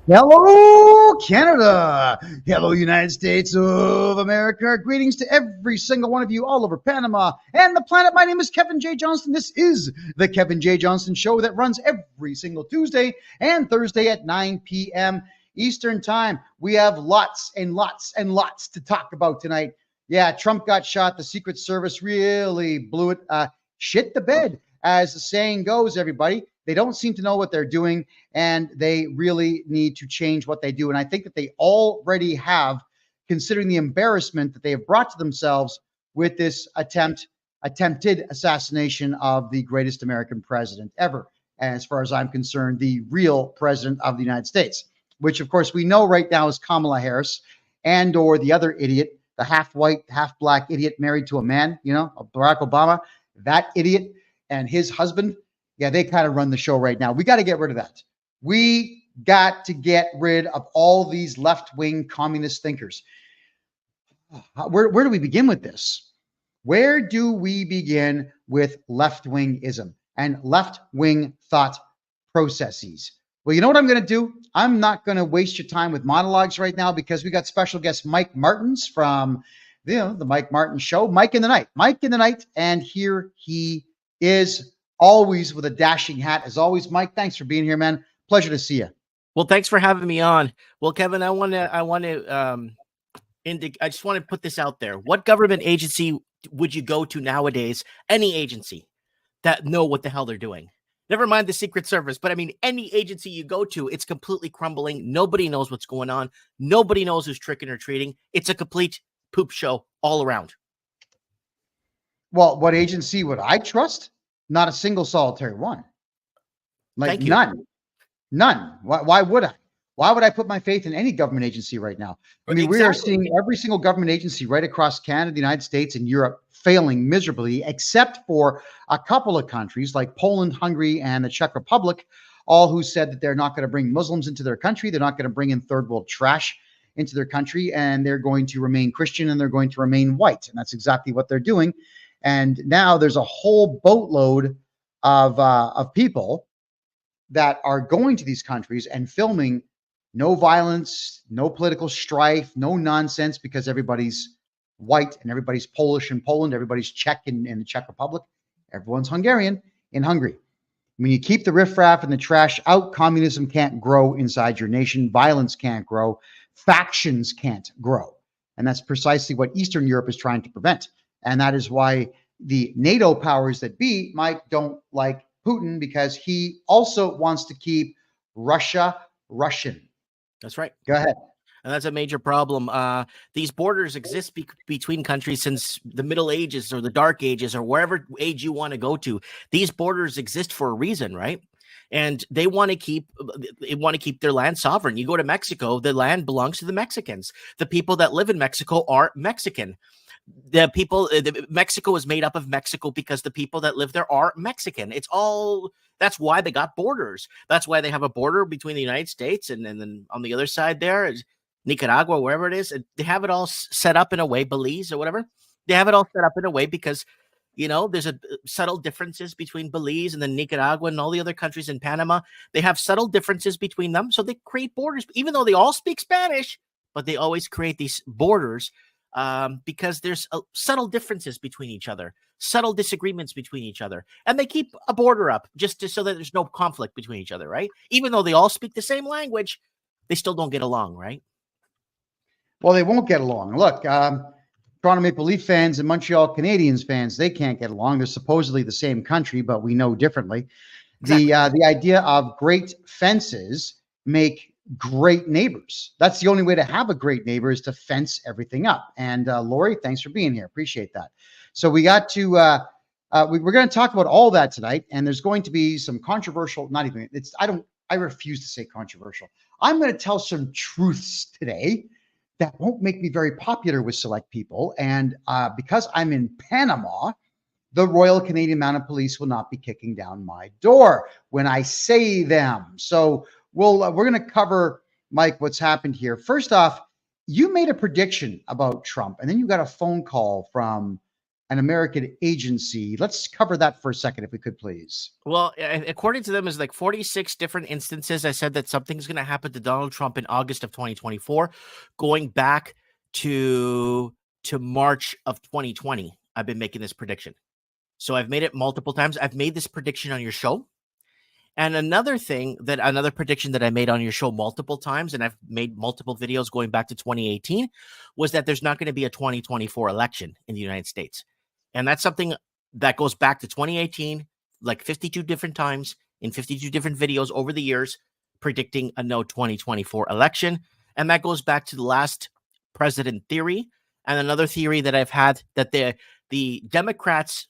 Hello, Canada. Hello, United States of America. Greetings to every single one of you all over Panama and the planet. My name is Kevin J. Johnston. This is the Kevin J. Johnston Show that runs every single Tuesday and Thursday at 9 p.m. Eastern Time. We have lots and lots and lots to talk about tonight. Yeah, Trump got shot. The Secret Service really blew it. Shit the bed, as the saying goes, everybody. They don't seem to know what they're doing, and they really need to change what they do. And I think that they already have, considering the embarrassment that they have brought to themselves with this attempted assassination of the greatest American president ever. And as far as I'm concerned, the real president of the United States, which of course we know right now is Kamala Harris, and or the other idiot, the half white, half black idiot married to a man, Barack Obama, that idiot and his husband. Yeah, they kind of run the show right now. We got to get rid of that. We got to get rid of all these left-wing communist thinkers. Where do we begin with this? Where do we begin with left-wingism and left-wing thought processes? Well, you know what I'm going to do? I'm not going to waste your time with monologues right now because we got special guest Mike Martins from the Mike Martin Show. Mike in the Night. And here he is, always with a dashing hat. As always, Mike, thanks for being here, man. Pleasure to see you. Well, thanks for having me on. Well, Kevin, I just want to put this out there. What government agency would you go to nowadays? Any agency that know what the hell they're doing. Never mind the Secret Service, but I mean, any agency you go to, it's completely crumbling. Nobody knows what's going on. Nobody knows who's tricking or treating. It's a complete poop show all around. Well, what agency would I trust? Not a single solitary one. Like none. Why would I? Why would I put my faith in any government agency right now? I mean, we are seeing every single government agency right across Canada, the United States, and Europe failing miserably, except for a couple of countries like Poland, Hungary, and the Czech Republic, all who said that they're not going to bring Muslims into their country. They're not going to bring in third world trash into their country, and they're going to remain Christian and they're going to remain white. And that's exactly what they're doing. And now there's a whole boatload of people that are going to these countries and filming no violence, no political strife, no nonsense, because everybody's white and everybody's Polish in Poland, everybody's Czech in the Czech Republic, everyone's Hungarian in Hungary. When you keep the riffraff and the trash out, communism can't grow inside your nation, violence can't grow, factions can't grow. And that's precisely what Eastern Europe is trying to prevent. And that is why the NATO powers that be, Mike, don't like Putin, because he also wants to keep Russia Russian. That's right. Go ahead. And that's a major problem. These borders exist between countries since the Middle Ages or the Dark Ages or wherever age you want to go to. These borders exist for a reason, right? And they want to keep their land sovereign. You go to Mexico, the land belongs to the Mexicans. The people that live in Mexico are Mexican. Mexico is made up of Mexico because the people that live there are Mexican. That's why they got borders. That's why they have a border between the United States and then on the other side there is Nicaragua, wherever it is. They have it all set up in a way, Belize or whatever. They have it all set up in a way because, there's a subtle differences between Belize and then Nicaragua and all the other countries in Panama. They have subtle differences between them. So they create borders, even though they all speak Spanish, but they always create these borders because there's subtle differences between each other, subtle disagreements between each other. And they keep a border up just so that there's no conflict between each other, right? Even though they all speak the same language, they still don't get along, right? Well, they won't get along. Look, Toronto Maple Leaf fans and Montreal Canadiens fans, they can't get along. They're supposedly the same country, but we know differently. Exactly. The idea of great fences make great neighbors. That's the only way to have a great neighbor, is to fence everything up. And Lori, thanks for being here. Appreciate that. So we got to, we're going to talk about all that tonight. And there's going to be some controversial, I refuse to say controversial. I'm going to tell some truths today that won't make me very popular with select people. And because I'm in Panama, the Royal Canadian Mounted Police will not be kicking down my door when I say them. So we're going to cover, Mike, what's happened here. First off, you made a prediction about Trump, and then you got a phone call from an American agency. Let's cover that for a second, if we could, please. Well, according to them, is like 46 different instances. I said that something's going to happen to Donald Trump in August of 2024, going back to March of 2020. I've been making this prediction. So I've made it multiple times. I've made this prediction on your show. And another prediction that I made on your show multiple times, and I've made multiple videos going back to 2018, was that there's not going to be a 2024 election in the United States. And that's something that goes back to 2018, like 52 different times in 52 different videos over the years, predicting a no 2024 election. And that goes back to the last president theory. And another theory that I've had, that the Democrats'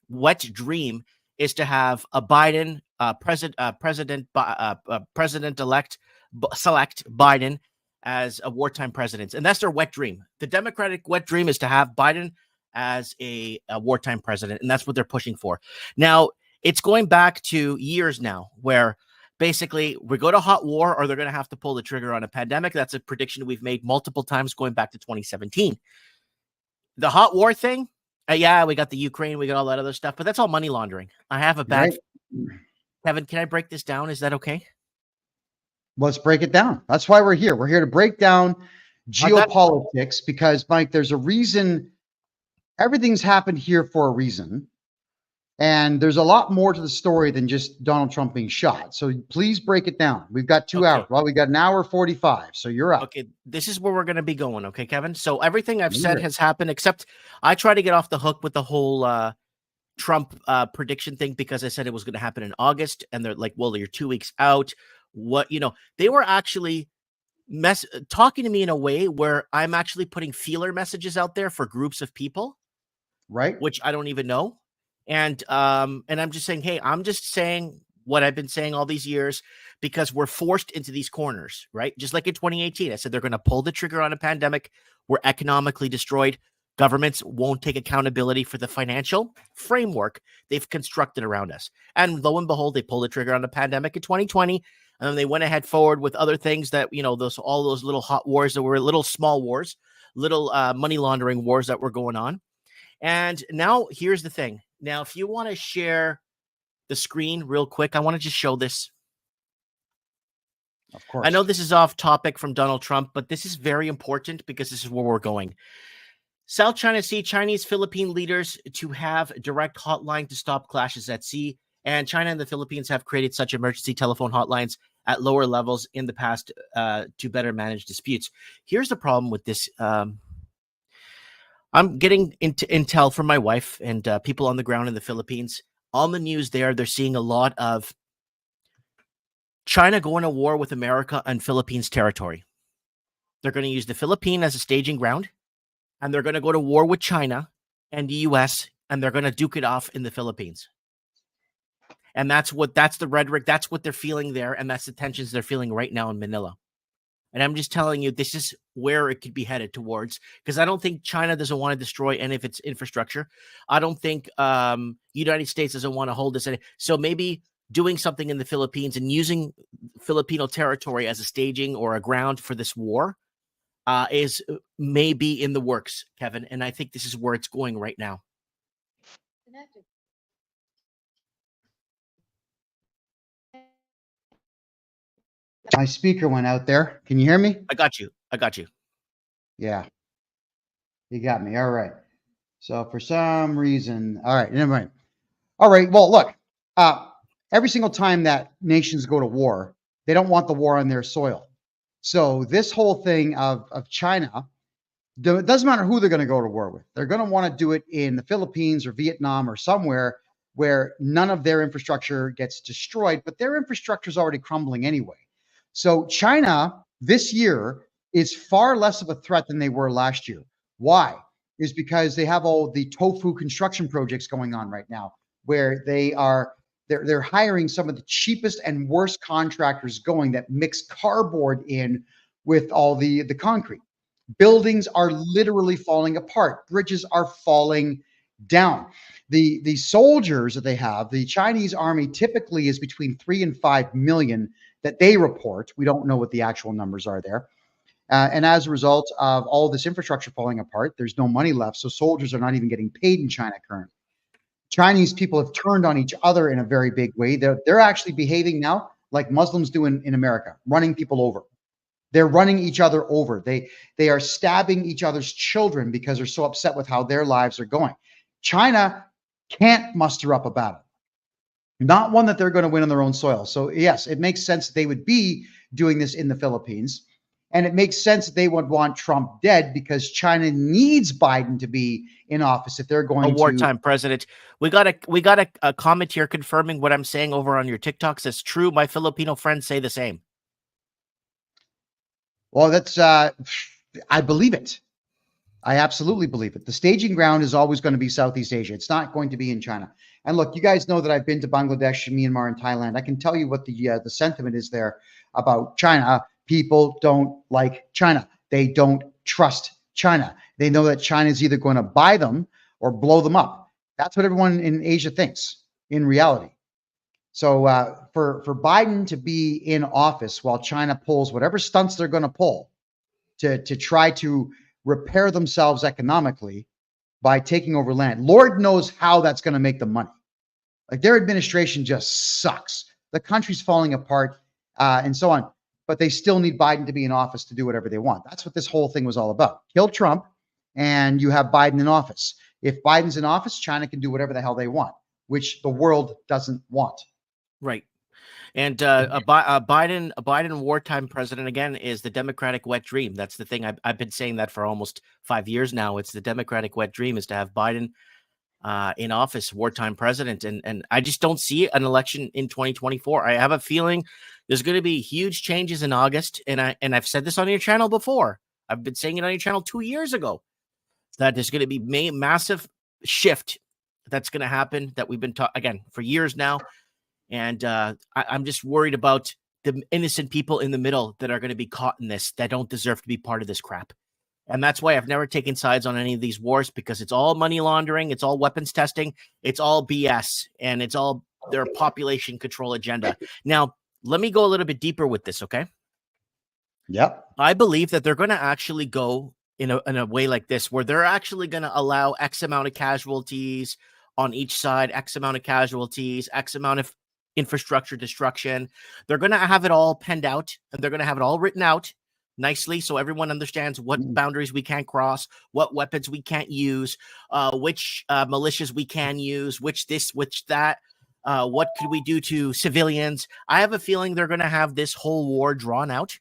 wet dream is to have a Biden president-elect select Biden as a wartime president, and that's their wet dream. The Democratic wet dream is to have Biden as a wartime president, and that's what they're pushing for. Now, it's going back to years now, where basically we go to hot war, or they're going to have to pull the trigger on a pandemic. That's a prediction we've made multiple times, going back to 2017. The hot war thing. Yeah, we got the Ukraine, we got all that other stuff, but that's all money laundering. I have a bad. Right. Kevin, can I break this down? Is that okay? Let's break it down. That's why we're here. We're here to break down geopolitics, because, Mike, there's a reason. Everything's happened here for a reason. And there's a lot more to the story than just Donald Trump being shot. So please break it down. We've got 2 hours. Well, we got an hour 45. So you're up. Okay. This is where we're going to be going. Okay, Kevin. So everything I've said has happened, except I try to get off the hook with the whole Trump prediction thing, because I said it was going to happen in August. And they're like, well, you're 2 weeks out. They were actually talking to me in a way where I'm actually putting feeler messages out there for groups of people. Right. Which I don't even know. And I'm just saying, hey, I'm just saying what I've been saying all these years, because we're forced into these corners, right? Just like in 2018, I said they're going to pull the trigger on a pandemic. We're economically destroyed. Governments won't take accountability for the financial framework they've constructed around us. And lo and behold, they pulled the trigger on a pandemic in 2020. And then they went ahead forward with other things that, all those little hot wars that were little small wars, little money laundering wars that were going on. And now here's the thing. Now, if you want to share the screen real quick, I want to just show this. Of course. I know this is off topic from Donald Trump, but this is very important, because this is where we're going. South China Sea, Chinese Philippine leaders to have direct hotline to stop clashes at sea. And China and the Philippines have created such emergency telephone hotlines at lower levels in the past to better manage disputes. Here's the problem with this. I'm getting into intel from my wife and people on the ground in the Philippines. On the news there, they're seeing a lot of China going to war with America on Philippines territory. They're going to use the Philippines as a staging ground, and they're going to go to war with China and the U.S., and they're going to duke it off in the Philippines. And that's the rhetoric. That's what they're feeling there, and that's the tensions they're feeling right now in Manila. And I'm just telling you, this is where it could be headed towards, because I don't think China doesn't want to destroy any of its infrastructure. I don't think United States doesn't want to hold this. So maybe doing something in the Philippines and using Filipino territory as a staging or a ground for this war is maybe in the works, Kevin. And I think this is where it's going right now. My speaker went out there. Can you hear me? I got you. Yeah. You got me. All right. So for some reason, all right, never mind. All right. Well, look, every single time that nations go to war, they don't want the war on their soil. So this whole thing of China, it doesn't matter who they're going to go to war with. They're going to want to do it in the Philippines or Vietnam or somewhere where none of their infrastructure gets destroyed, but their infrastructure is already crumbling anyway. So China this year is far less of a threat than they were last year. Why? Is because they have all the tofu construction projects going on right now, where they're hiring some of the cheapest and worst contractors going that mix cardboard in with all the concrete. Buildings are literally falling apart. Bridges are falling down. The soldiers that they have, the Chinese army typically is between 3 and 5 million that they report. We don't know what the actual numbers are there. And as a result of all this infrastructure falling apart, there's no money left. So soldiers are not even getting paid in China currently. Chinese people have turned on each other in a very big way. They're actually behaving now like Muslims do in America, running people over. They're running each other over. They are stabbing each other's children because they're so upset with how their lives are going. China can't muster up a battle, not one that they're going to win on their own soil. So yes, it makes sense that they would be doing this in the Philippines. And it makes sense that they would want Trump dead because China needs Biden to be in office if they're going a wartime president. We got a comment here confirming what I'm saying over on your TikTok. Says true. My Filipino friends say the same. Well, that's I believe it. I absolutely believe it. The staging ground is always going to be Southeast Asia. It's not going to be in China. And look, you guys know that I've been to Bangladesh, Myanmar, and Thailand. I can tell you what the sentiment is there about China. People don't like China. They don't trust China. They know that China is either going to buy them or blow them up. That's what everyone in Asia thinks in reality. So for Biden to be in office while China pulls whatever stunts they're going to pull to try to repair themselves economically by taking over land, Lord knows how that's going to make them money. Like their administration just sucks. The country's falling apart and so on. But they still need Biden to be in office to do whatever they want. That's what this whole thing was all about. Kill Trump, and you have Biden in office. If Biden's in office, China can do whatever the hell they want, which the world doesn't want. Right. And a Biden wartime president, again, is the Democratic wet dream. That's the thing. I've been saying that for almost 5 years now. It's the Democratic wet dream is to have Biden in office, wartime president. And I just don't see an election in 2024. I have a feeling there's going to be huge changes in August. And I've said this on your channel before. I've been saying it on your channel 2 years ago, that there's going to be massive shift that's going to happen that we've been talking again for years now. And I'm just worried about the innocent people in the middle that are going to be caught in this, that don't deserve to be part of this crap. And that's why I've never taken sides on any of these wars, because it's all money laundering. It's all weapons testing. It's all BS. And it's all their population control agenda. Now, let me go a little bit deeper with this, okay? Yep. I believe that they're going to actually go in a way like this, where they're actually going to allow X amount of casualties on each side, X amount of casualties, X amount of infrastructure destruction. They're going to have it all penned out, and they're going to have it all written out nicely so everyone understands what boundaries we can't cross, what weapons we can't use, which militias we can use, which this, which that, what could we do to civilians. I have a feeling they're going to have this whole war drawn out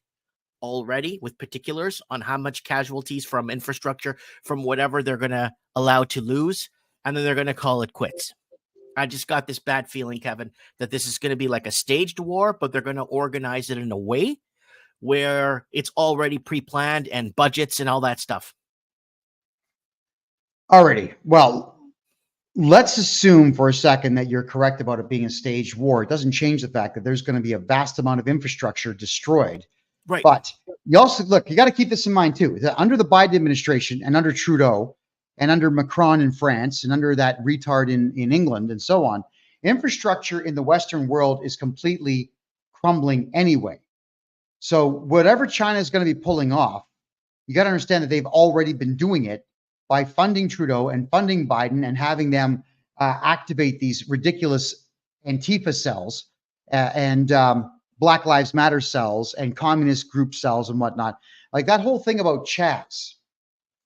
already with particulars on how much casualties from infrastructure, from whatever they're going to allow to lose, and then they're going to call it quits. I just got this bad feeling, Kevin, that this is going to be like a staged war, but they're going to organize it in a way where it's already pre-planned and budgets and all that stuff. Alrighty. Well, let's assume for a second that you're correct about it being a staged war. It doesn't change the fact that there's going to be a vast amount of infrastructure destroyed. Right. But you also, look, you got to keep this in mind too, that under the Biden administration and under Trudeau and under Macron in France and under that retard in England and so on, infrastructure in the Western world is completely crumbling anyway. So whatever China is going to be pulling off, you got to understand that they've already been doing it by funding Trudeau and funding Biden and having them activate these ridiculous Antifa cells and Black Lives Matter cells and communist group cells and whatnot. Like that whole thing about Chaz,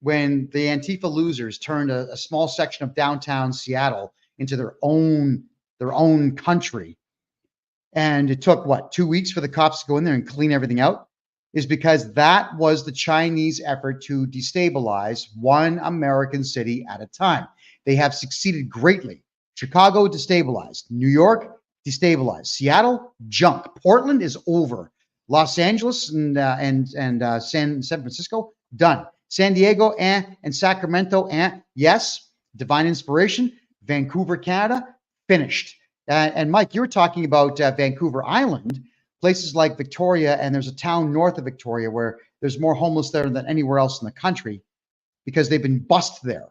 when the Antifa losers turned a small section of downtown Seattle into their own country. And it took, 2 weeks for the cops to go in there and clean everything out, is because that was the Chinese effort to destabilize one American city at a time. They have succeeded greatly. Chicago destabilized. New York destabilized. Seattle, junk. Portland is over. Los Angeles and San Francisco, done. San Diego, and Sacramento, yes. Divine inspiration. Vancouver, Canada, finished. And Mike, you were talking about Vancouver Island, places like Victoria, and there's a town north of Victoria where there's more homeless there than anywhere else in the country because they've been bussed there.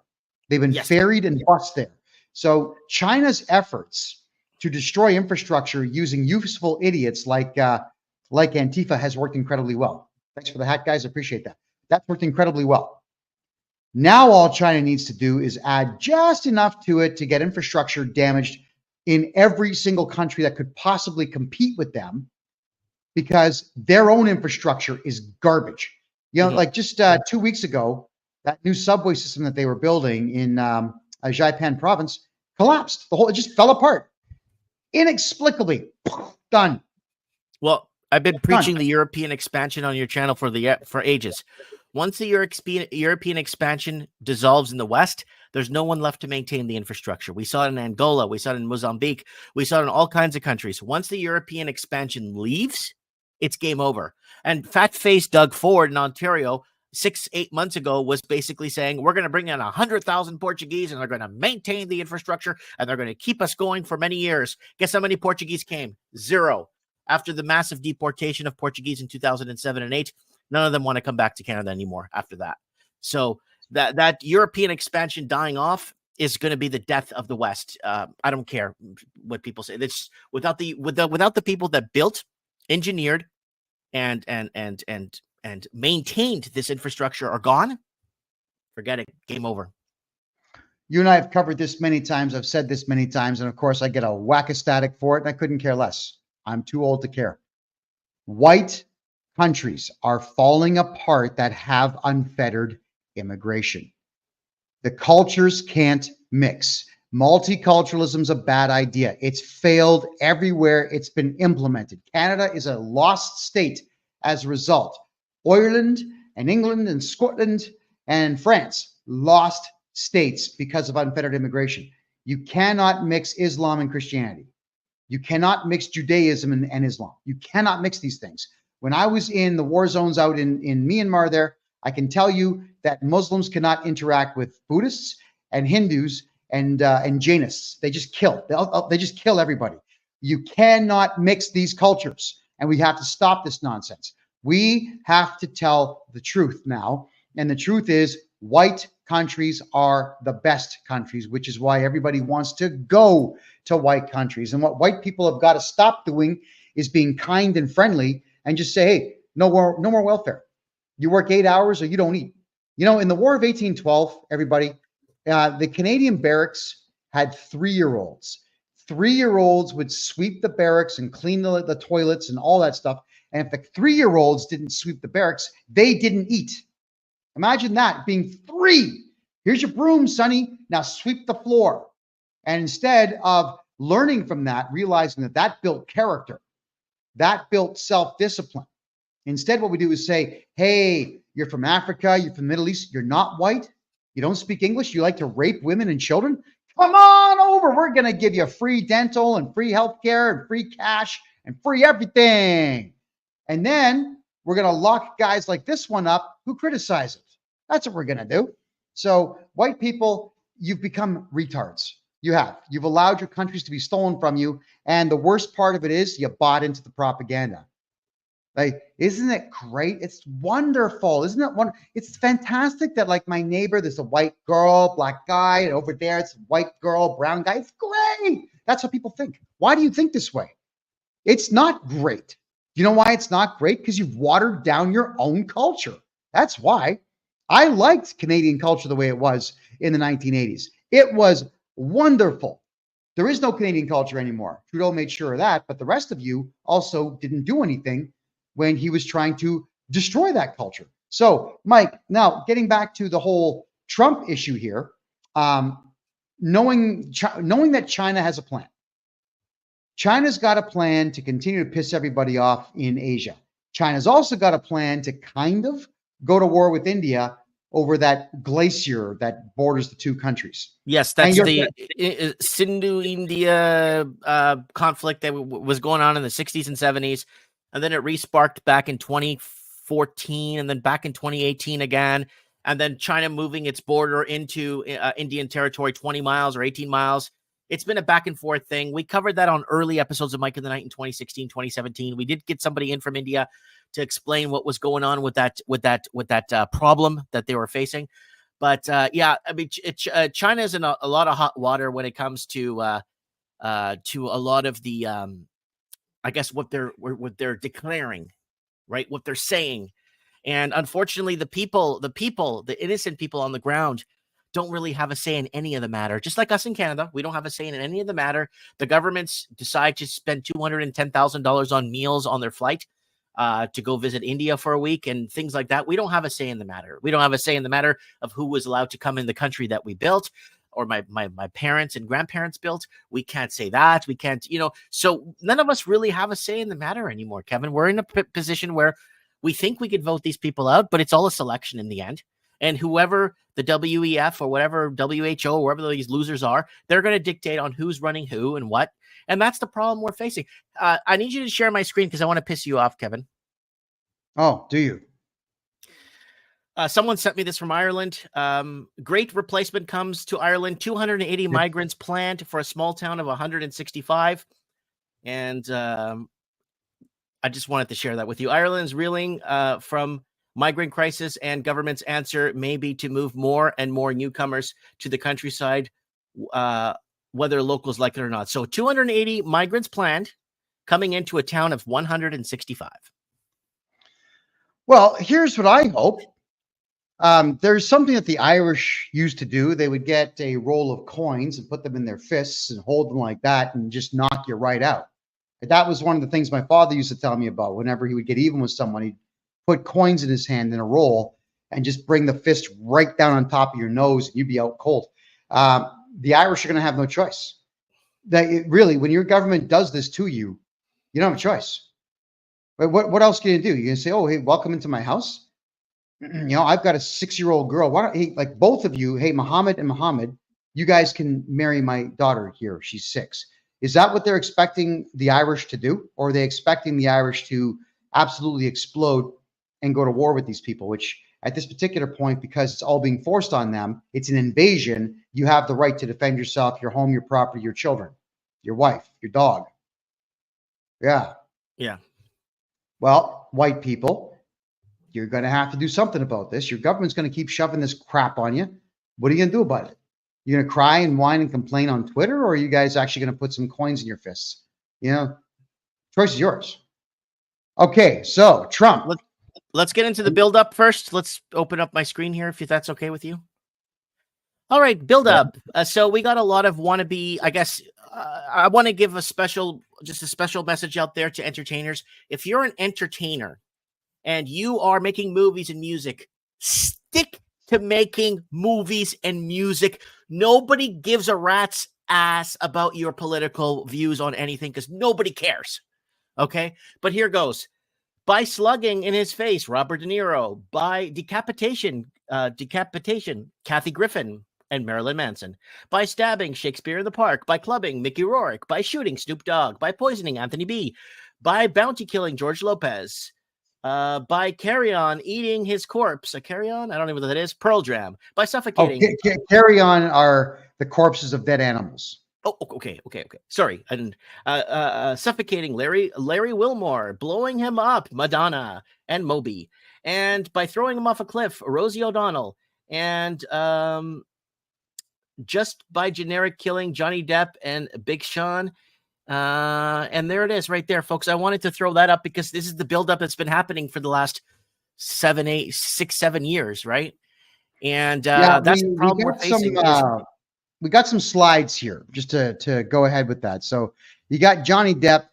They've been ferried and bussed there. So China's efforts to destroy infrastructure using useful idiots like Antifa has worked incredibly well. Thanks for the hat, guys. I appreciate that. That's worked incredibly well. Now all China needs to do is add just enough to it to get infrastructure damaged in every single country that could possibly compete with them, because their own infrastructure is garbage. Like just 2 weeks ago, that new subway system that they were building in Zhaipan province collapsed. It just fell apart. Inexplicably. Done. Well, I've been preaching the European expansion on your channel for ages. Once the European expansion dissolves in the West, there's no one left to maintain the infrastructure. We saw it in Angola. We saw it in Mozambique. We saw it in all kinds of countries. Once the European expansion leaves, it's game over. And fat-faced Doug Ford in Ontario 6-8 months ago was basically saying, we're going to bring in 100,000 Portuguese and they're going to maintain the infrastructure and they're going to keep us going for many years. Guess how many Portuguese came? 0. After the massive deportation of Portuguese in 2007 and 8, none of them want to come back to Canada anymore after that. So that European expansion dying off is going to be the death of the West. I don't care what people say. It's without the people that built, engineered, and maintained this infrastructure are gone. Forget it. Game over. You and I have covered this many times. I've said this many times, and of course, I get a whack of static for it, and I couldn't care less. I'm too old to care. White countries are falling apart that have unfettered immigration. The cultures can't mix. Multiculturalism is a bad idea. It's failed everywhere it's been implemented. Canada is a lost state as a result. Ireland and England and Scotland and France, lost states because of unfettered immigration. You cannot mix Islam and Christianity. You cannot mix Judaism and Islam. You cannot mix these things. When I was in the war zones out in Myanmar there, I can tell you that Muslims cannot interact with Buddhists and Hindus and Jainists. They just kill. They just kill everybody. You cannot mix these cultures, and we have to stop this nonsense. We have to tell the truth now, and the truth is white countries are the best countries, which is why everybody wants to go to white countries. And what white people have got to stop doing is being kind and friendly and just say, hey, no more welfare. You work 8 hours or you don't eat. In the War of 1812, everybody, the Canadian barracks had 3-year-olds. 3-year-olds would sweep the barracks and clean the toilets and all that stuff. And if the 3-year-olds didn't sweep the barracks, they didn't eat. Imagine that, being 3. Here's your broom, sonny. Now sweep the floor. And instead of learning from that, realizing that built character, that built self-discipline. Instead, what we do is say, hey, you're from Africa, you're from the Middle East, you're not white, you don't speak English, you like to rape women and children? Come on over. We're going to give you free dental and free healthcare and free cash and free everything. And then we're going to lock guys like this one up who criticize it. That's what we're going to do. So white people, you've become retards. You've allowed your countries to be stolen from you. And the worst part of it is you bought into the propaganda. Like, isn't it great? It's wonderful. Isn't it wonderful? It's fantastic that, like, my neighbor, there's a white girl, black guy, and over there it's a white girl, brown guy. It's great. That's what people think. Why do you think this way? It's not great. You know why it's not great? Because you've watered down your own culture. That's why. I liked Canadian culture the way it was in the 1980s. It was wonderful. There is no Canadian culture anymore. Trudeau made sure of that, but the rest of you also didn't do anything when he was trying to destroy that culture. So, Mike, now getting back to the whole Trump issue here, knowing that China has a plan. China's got a plan to continue to piss everybody off in Asia. China's also got a plan to kind of go to war with India over that glacier that borders the two countries. Yes, that's the Sindhu-India conflict that was going on in the 60s and 70s. And then it resparked back in 2014 and then back in 2018 again. And then China moving its border into Indian territory, 20 miles or 18 miles. It's been a back and forth thing. We covered that on early episodes of Mike in the Night in 2016, 2017. We did get somebody in from India to explain what was going on with that problem that they were facing. But yeah, I mean, China is in a lot of hot water when it comes to a lot of the I guess what they're declaring, right? What they're saying. And unfortunately, the innocent people on the ground don't really have a say in any of the matter. Just like us in Canada, we don't have a say in any of the matter. The governments decide to spend $210,000 on meals on their flight to go visit India for a week and things like that. We don't have a say in the matter. We don't have a say in the matter of who was allowed to come in the country that we built, or my parents and grandparents built. We can't say that. We can't, so none of us really have a say in the matter anymore, Kevin. We're in a position where we think we could vote these people out, but it's all a selection in the end. And whoever the WEF or whatever WHO or wherever these losers are, they're going to dictate on who's running who and what. And that's the problem we're facing. I need you to share my screen because I want to piss you off, Kevin. Oh, do you? Someone sent me this from Ireland. Great replacement comes to Ireland. 280 migrants planned for a small town of 165. And I just wanted to share that with you. Ireland's reeling from migrant crisis, and government's answer may be to move more and more newcomers to the countryside, whether locals like it or not. So 280 migrants planned, coming into a town of 165. Well, here's what I hope. There's something that the Irish used to do. They would get a roll of coins and put them in their fists and hold them like that and just knock you right out. That was one of the things my father used to tell me about. Whenever he would get even with someone, he'd put coins in his hand in a roll and just bring the fist right down on top of your nose, and you'd be out cold. The Irish are going to have no choice. Really, when your government does this to you, you don't have a choice. But what else can you do? You can say, "Oh, hey, welcome into my house." I've got a 6-year-old girl. Why don't, hey, like both of you, hey, Muhammad and Muhammad, you guys can marry my daughter here. She's 6. Is that what they're expecting the Irish to do? Or are they expecting the Irish to absolutely explode and go to war with these people, which at this particular point, because it's all being forced on them, it's an invasion. You have the right to defend yourself, your home, your property, your children, your wife, your dog. Yeah. Yeah. Well, white people, you're going to have to do something about this. Your government's going to keep shoving this crap on you. What are you going to do about it? You're going to cry and whine and complain on Twitter, or are you guys actually going to put some coins in your fists? Choice is yours. Okay, so Trump. Let's get into the build-up first. Let's open up my screen here, if that's okay with you. All right, build-up. So we got a lot of wannabe, I guess. I want to give a special message out there to entertainers. If you're an entertainer and you are making movies and music, stick to making movies and music. Nobody gives a rat's ass about your political views on anything because nobody cares. Okay? But here goes. By slugging in his face, Robert De Niro. By decapitation, Kathy Griffin and Marilyn Manson. By stabbing Shakespeare in the Park. By clubbing Mickey Rourke. By shooting Snoop Dogg. By poisoning Anthony B. By bounty killing George Lopez. By Carry On eating his corpse. A Carry On? I don't know what that is. Pearl Jam. By suffocating. Carry On are the corpses of dead animals. Oh, okay. Sorry, I didn't. Suffocating Larry Wilmore, blowing him up, Madonna and Moby, and by throwing him off a cliff, Rosie O'Donnell, and just by generic killing Johnny Depp and Big Sean. And there it is right there, folks. I wanted to throw that up because this is the buildup that's been happening for the last 7 years, right? And that's the problem we're facing. We got some slides here just to go ahead with that. So you got Johnny Depp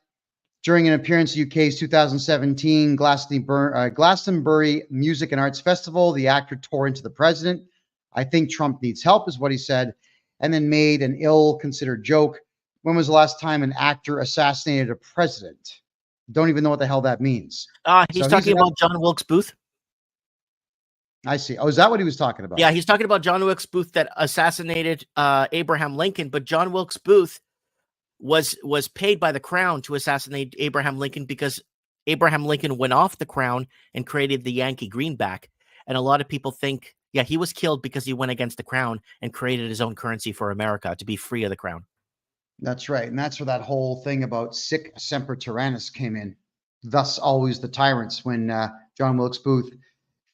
during an appearance at UK's 2017 Glastonbury Music and Arts Festival. The actor tore into the president. I think Trump needs help is what he said, and then made an ill-considered joke. When was the last time an actor assassinated a president? Don't even know what the hell that means. He's talking about John Wilkes Booth. I see. Oh, is that what he was talking about? Yeah, he's talking about John Wilkes Booth that assassinated Abraham Lincoln, but John Wilkes Booth was paid by the crown to assassinate Abraham Lincoln because Abraham Lincoln went off the crown and created the Yankee greenback. And a lot of people think, yeah, he was killed because he went against the crown and created his own currency for America to be free of the crown. That's right. And that's where that whole thing about sic semper tyrannis came in. Thus always the tyrants. When John Wilkes Booth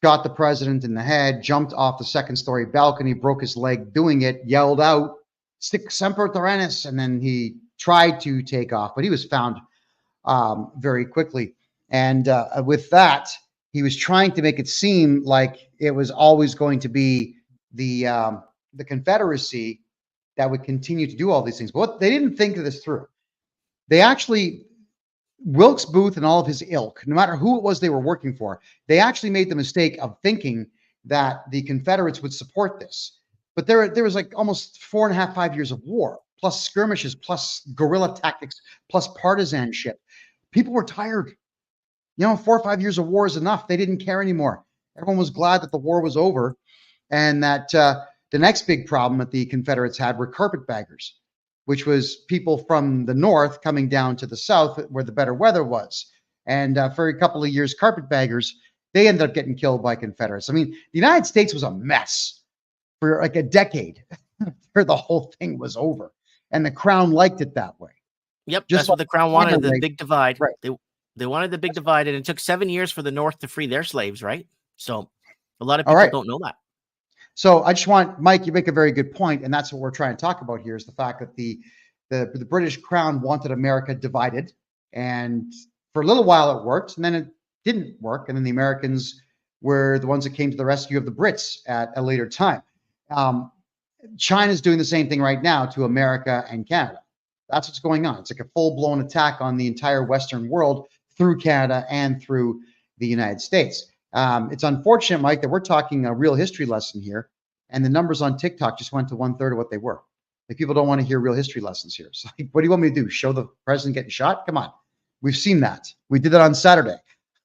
shot the president in the head, jumped off the second-story balcony, broke his leg doing it, yelled out, "Sic semper tyrannis," and then he tried to take off, but he was found very quickly. And with that, he was trying to make it seem like it was always going to be the Confederacy that would continue to do all these things. But they didn't think this through. They actually, Wilkes Booth and all of his ilk, no matter who it was they were working for, they actually made the mistake of thinking that the Confederates would support this. But there was like almost 4.5, 5 years of war, plus skirmishes, plus guerrilla tactics, plus partisanship. People were tired. 4 or 5 years of war is enough. They didn't care anymore. Everyone was glad that the war was over, and that the next big problem that the Confederates had were carpetbaggers, which was people from the north coming down to the south where the better weather was. And for a couple of years, carpetbaggers, they ended up getting killed by Confederates. I mean, the United States was a mess for like a decade where the whole thing was over. And the Crown liked it that way. Yep, that's what the Crown wanted, the big divide. Right. They wanted the big divide, and it took 7 years for the North to free their slaves, right? So a lot of people don't know that. So I just want, Mike, you make a very good point, and that's what we're trying to talk about here, is the fact that the British Crown wanted America divided, and for a little while it worked, and then it didn't work, and then the Americans were the ones that came to the rescue of the Brits at a later time. China's doing the same thing right now to America and Canada. That's what's going on. It's like a full-blown attack on the entire Western world through Canada and through the United States. It's unfortunate, Mike, that we're talking a real history lesson here, and the numbers on TikTok just went to 1/3 of what they were. Like, people don't want to hear real history lessons here. So, like, what do you want me to do? Show the president getting shot? Come on. We've seen that. We did that on Saturday.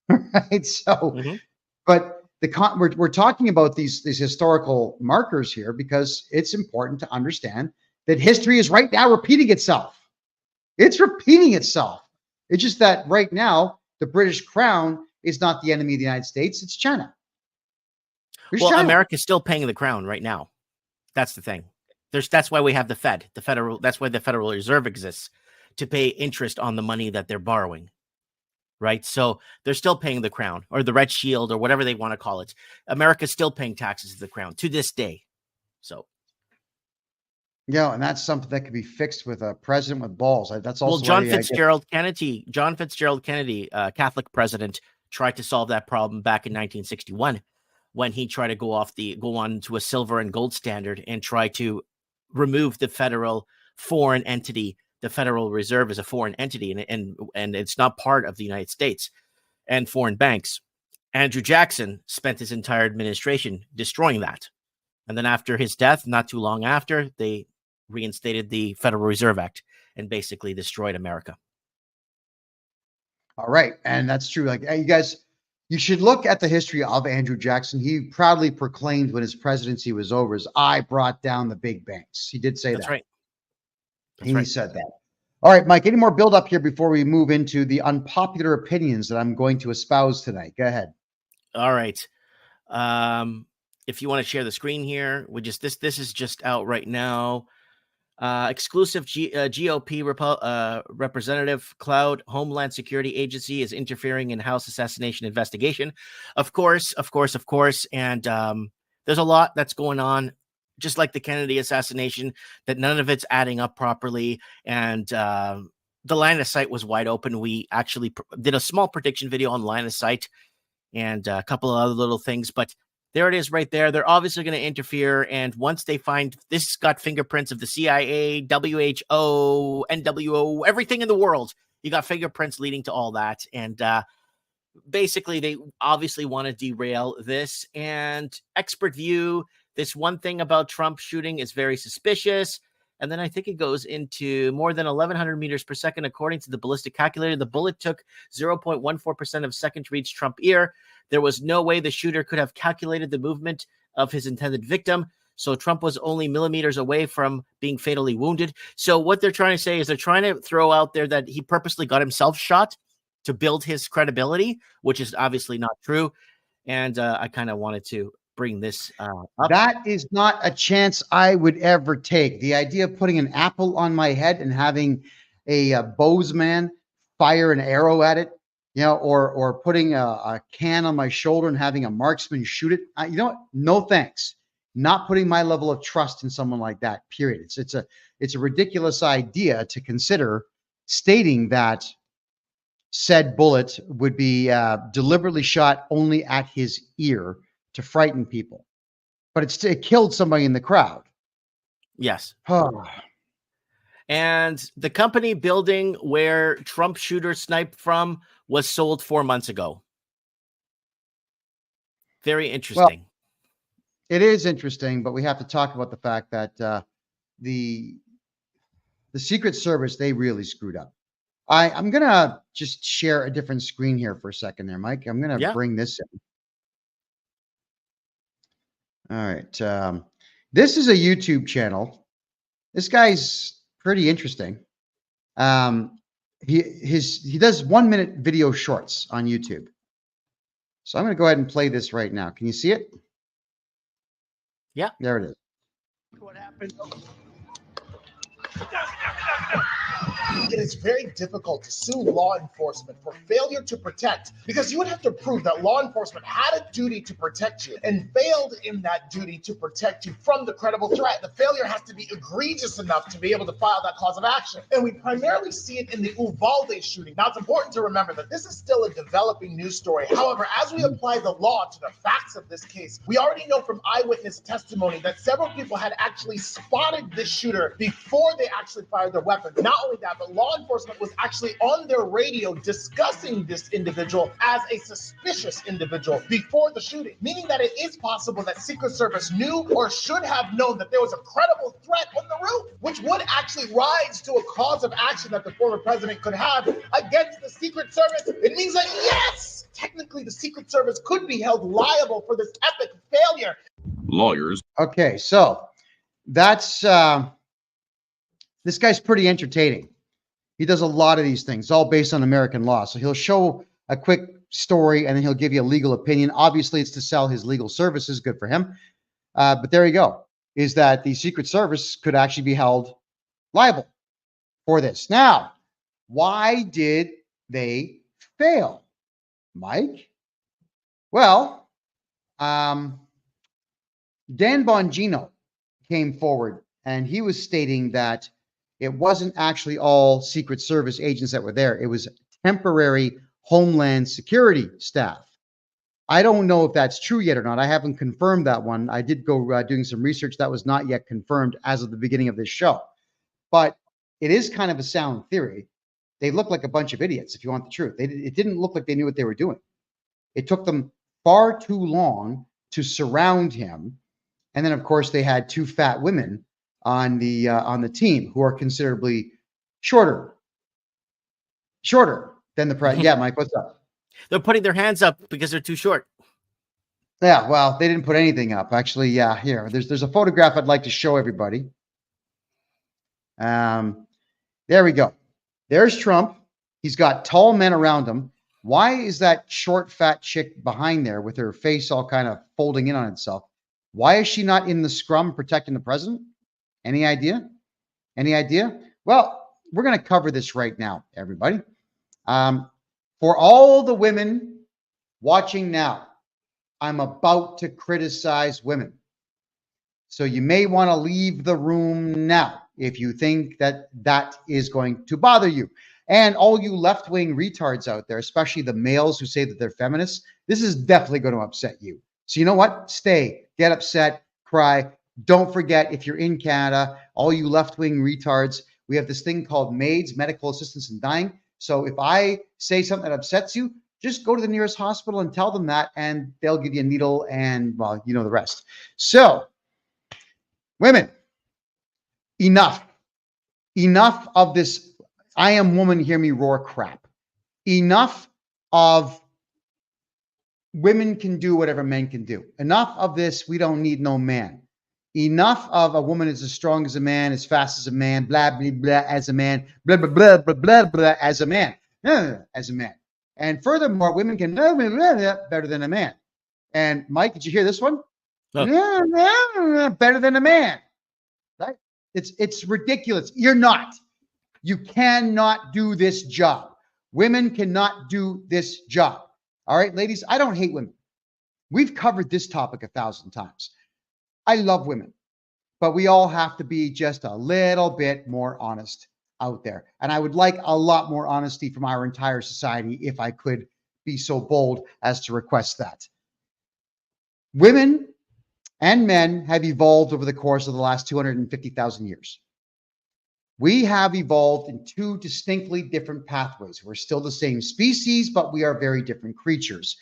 Right? So, but we're talking about these historical markers here because it's important to understand that history is right now repeating itself. It's repeating itself. It's just that right now, the British Crown is not the enemy of the United States. It's China. Well, America's still paying the Crown right now. That's the thing. That's why we have the Fed, that's why the Federal Reserve exists, to pay interest on the money that they're borrowing. Right? So they're still paying the Crown, or the Red Shield, or whatever they want to call it. America's still paying taxes to the Crown to this day. So, and that's something that could be fixed with a president with balls. That's also John Fitzgerald Kennedy, Catholic president, tried to solve that problem back in 1961 when he tried to go on to a silver and gold standard and try to remove the federal foreign entity. The Federal Reserve is a foreign entity, and it's not part of the United States and foreign banks. Andrew Jackson spent his entire administration destroying that. And then after his death, not too long after, they reinstated the Federal Reserve Act and basically destroyed America. All right. And that's true. Like, you guys, you should look at the history of Andrew Jackson. He proudly proclaimed when his presidency was over, I brought down the big banks. He did say that. That's right. He said that. All right, Mike, any more build up here before we move into the unpopular opinions that I'm going to espouse tonight? Go ahead. All right. If you want to share the screen here, this is just out right now. Exclusive GOP Representative Cloud Homeland Security Agency is interfering in House assassination investigation. Of course. And there's a lot that's going on, just like the Kennedy assassination, that none of it's adding up properly. And the line of sight was wide open. We actually did a small prediction video on line of sight and a couple of other little things, but there it is right there. They're obviously going to interfere. And once they find this, got fingerprints of the CIA, WHO, NWO, everything in the world. You got fingerprints leading to all that. And basically, they obviously want to derail this. And expert view, this one thing about Trump shooting is very suspicious. And then I think it goes into more than 1,100 meters per second. According to the ballistic calculator, the bullet took 0.14% of a second to reach Trump ear. There was no way the shooter could have calculated the movement of his intended victim. So Trump was only millimeters away from being fatally wounded. So what they're trying to say is they're trying to throw out there that he purposely got himself shot to build his credibility, which is obviously not true. And I kind of wanted to bring this up. That is not a chance I would ever take. The idea of putting an apple on my head and having a bowsman fire an arrow at it, or putting a can on my shoulder and having a marksman shoot it. You know what? No thanks. Not putting my level of trust in someone like that, period. It's a ridiculous idea to consider stating that said bullet would be deliberately shot only at his ear to frighten people, but it killed somebody in the crowd. Yes. And the company building where Trump shooter sniped from was sold 4 months ago. Very interesting. Well, it is interesting, but we have to talk about the fact that the Secret Service, they really screwed up. I'm going to just share a different screen here for a second there, Mike. I'm going to bring this in. All right. This is a YouTube channel. This guy's pretty interesting. He does 1 minute video shorts on YouTube. So I'm going to go ahead and play this right now. Can you see it? Yeah. There it is. What happened? It is very difficult to sue law enforcement for failure to protect, because you would have to prove that law enforcement had a duty to protect you and failed in that duty to protect you from the credible threat. The failure has to be egregious enough to be able to file that cause of action. And we primarily see it in the Uvalde shooting. Now, it's important to remember that this is still a developing news story. However, as we apply the law to the facts of this case, we already know from eyewitness testimony that several people had actually spotted this shooter before they actually fired their weapon. Not only that, but law enforcement was actually on their radio discussing this individual as a suspicious individual before the shooting, meaning that it is possible that Secret Service knew or should have known that there was a credible threat on the roof, which would actually rise to a cause of action that the former president could have against the Secret Service. It means that, yes, technically the Secret Service could be held liable for this epic failure. Lawyers. Okay, so that's this guy's pretty entertaining. He does a lot of these things, all based on American law. So he'll show a quick story and then he'll give you a legal opinion. Obviously, it's to sell his legal services. Good for him. But there you go, is that the Secret Service could actually be held liable for this. Now, why did they fail, Mike? Well, Dan Bongino came forward and he was stating that it wasn't actually all Secret Service agents that were there. It was temporary Homeland Security staff. I don't know if that's true yet or not. I haven't confirmed that one. I did go doing some research that was not yet confirmed as of the beginning of this show. But it is kind of a sound theory. They look like a bunch of idiots, if you want the truth. It didn't look like they knew what they were doing. It took them far too long to surround him. And then, of course, they had two fat women on the team who are considerably shorter than the president. Yeah, Mike, what's up? They're putting their hands up because they're too short. Yeah, well, they didn't put anything up. Actually, yeah, here. There's a photograph I'd like to show everybody. There we go. There's Trump. He's got tall men around him. Why is that short, fat chick behind there with her face all kind of folding in on itself? Why is she not in the scrum protecting the president? Any idea? Any idea? Well, we're going to cover this right now, everybody. For all the women watching now, I'm about to criticize women. So you may want to leave the room now if you think that that is going to bother you. And all you left-wing retards out there, especially the males who say that they're feminists, this is definitely going to upset you. So you know what? Stay, get upset, cry. Don't forget, if you're in Canada, all you left-wing retards, we have this thing called MAIDS, Medical Assistance in Dying. So if I say something that upsets you, just go to the nearest hospital and tell them that, and they'll give you a needle and, well, you know the rest. So, women, enough. Enough of this I am woman, hear me roar crap. Enough of women can do whatever men can do. Enough of this, we don't need no man. Enough of a woman is as strong as a man, as fast as a man, blah, blah, blah, as a man, blah, blah, blah, blah, blah, blah, as a man, as a man. And furthermore, women can blah, blah, blah, blah, better than a man. And Mike, did you hear this one? Oh. Better than a man. Right? It's ridiculous. You're not. You cannot do this job. Women cannot do this job. All right, ladies, I don't hate women. We've covered this topic 1,000 times. I love women, but we all have to be just a little bit more honest. out there. And I would like a lot more honesty from our entire society if I could be so bold as to request that. Women and men have evolved over the course of the last 250,000 years. We have evolved in two distinctly different pathways. We're still the same species, but we are very different creatures.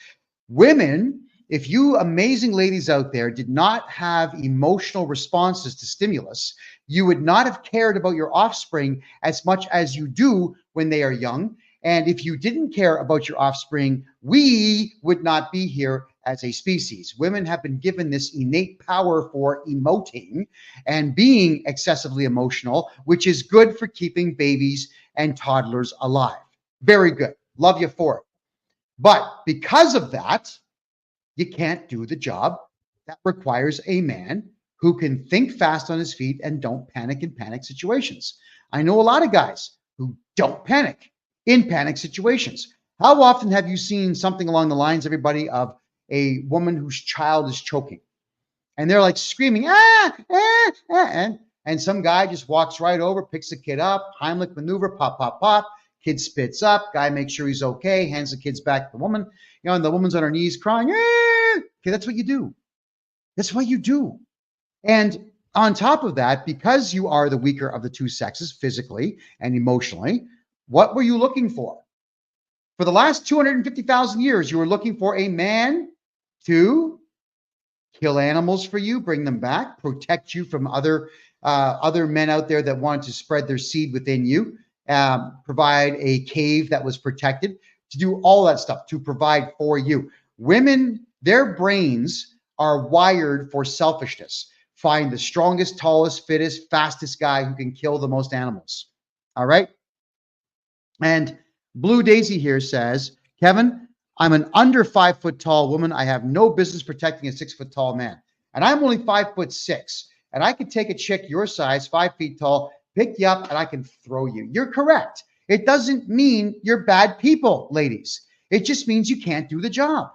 Women, if you amazing ladies out there did not have emotional responses to stimulus, you would not have cared about your offspring as much as you do when they are young. And if you didn't care about your offspring, we would not be here as a species. Women have been given this innate power for emoting and being excessively emotional, which is good for keeping babies and toddlers alive. Very good. Love you for it. But because of that, you can't do the job that requires a man who can think fast on his feet and don't panic in panic situations. I know a lot of guys who don't panic in panic situations. How often have you seen something along the lines, everybody, of a woman whose child is choking and they're like screaming, and some guy just walks right over, picks the kid up, Heimlich maneuver, pop, pop, pop, kid spits up, guy makes sure he's okay, hands the kids back to the woman, and the woman's on her knees crying. Okay, that's what you do. That's what you do. And on top of that, because you are the weaker of the two sexes, physically and emotionally, what were you looking for? For the last 250,000 years, you were looking for a man to kill animals for you, bring them back, protect you from other men out there that wanted to spread their seed within you, provide a cave that was protected, to do all that stuff, to provide for you. Women, their brains are wired for selfishness. Find the strongest, tallest, fittest, fastest guy who can kill the most animals. All right? And Blue Daisy here says, Kevin, I'm an under 5 foot tall woman. I have no business protecting a 6 foot tall man. And I'm only 5'6". And I could take a chick your size, 5 feet tall, pick you up, and I can throw you. You're correct. It doesn't mean you're bad people, ladies. It just means you can't do the job.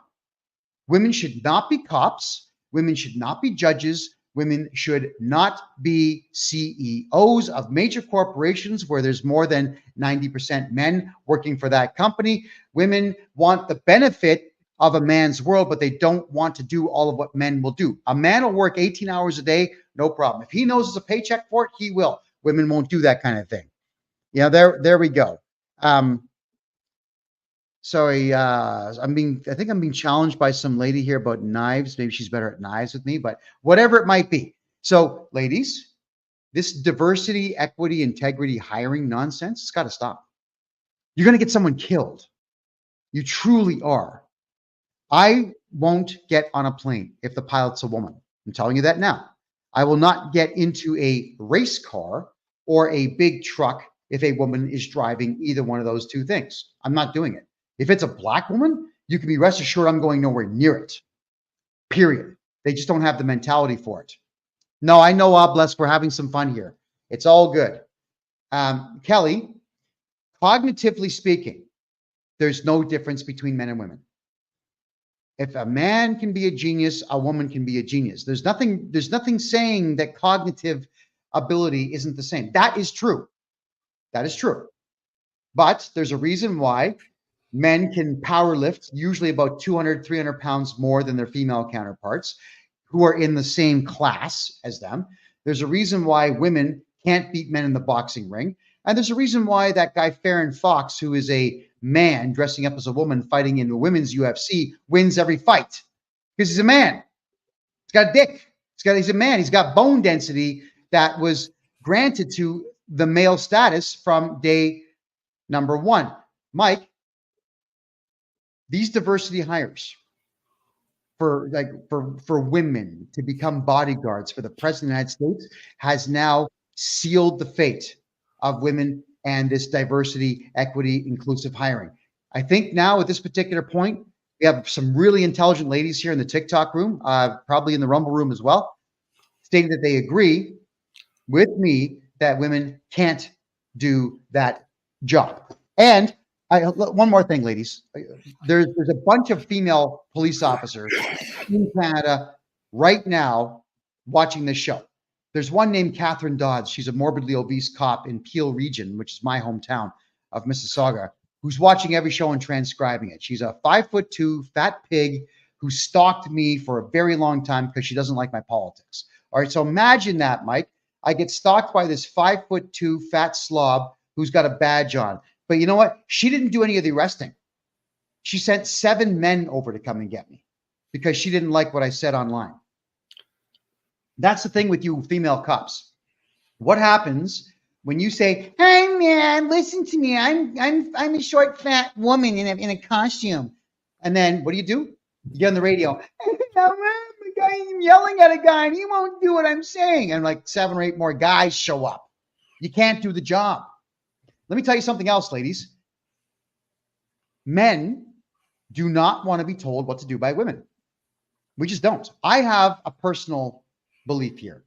Women should not be cops. Women should not be judges. Women should not be CEOs of major corporations where there's more than 90% men working for that company. Women want the benefit of a man's world, but they don't want to do all of what men will do. A man will work 18 hours a day, no problem. If he knows there's a paycheck for it, he will. Women won't do that kind of thing. Yeah, there we go. Sorry, I think I'm being challenged by some lady here about knives. Maybe she's better at knives with me, but whatever it might be. So, ladies, this diversity, equity, integrity, hiring nonsense, it's got to stop. You're going to get someone killed. You truly are. I won't get on a plane if the pilot's a woman. I'm telling you that now. I will not get into a race car or a big truck if a woman is driving either one of those two things. I'm not doing it. If it's a black woman, you can be rest assured I'm going nowhere near it. Period. They just don't have the mentality for it. No, I know, bless, we're having some fun here. It's all good. Kelly, cognitively speaking, there's no difference between men and women. If a man can be a genius, a woman can be a genius. There's nothing saying that cognitive ability isn't the same. That is true. That is true. But there's a reason why men can power lift usually about 200, 300 pounds more than their female counterparts who are in the same class as them. There's a reason why women can't beat men in the boxing ring. And there's a reason why that guy Farron Fox, who is a man dressing up as a woman fighting in the women's UFC, wins every fight because he's a man. He's got a dick. He's a man. He's got bone density that was granted to the male status from day number one. Mike, these diversity hires for women to become bodyguards for the president of the United States has now sealed the fate of women and this diversity, equity, inclusive hiring. I think now at this particular point, we have some really intelligent ladies here in the TikTok room, probably in the Rumble room as well, stating that they agree with me that women can't do that job. And one more thing, ladies. There's a bunch of female police officers in Canada right now watching this show. There's one named Catherine Dodds. She's a morbidly obese cop in Peel Region, which is my hometown of Mississauga, who's watching every show and transcribing it. She's a 5'2" fat pig who stalked me for a very long time because she doesn't like my politics. All right, so imagine that, Mike. I get stalked by this 5'2" fat slob who's got a badge on. But you know what? She didn't do any of the arresting. She sent 7 men over to come and get me because she didn't like what I said online. That's the thing with you female cops. What happens when you say, "Hey man, listen to me. I'm a short fat woman in a costume," and then what do? You get on the radio. I'm yelling at a guy and he won't do what I'm saying, and like 7 or 8 more guys show up. You can't do the job. Let me tell you something else, ladies. Men do not want to be told what to do by women. We just don't. I have a personal belief here.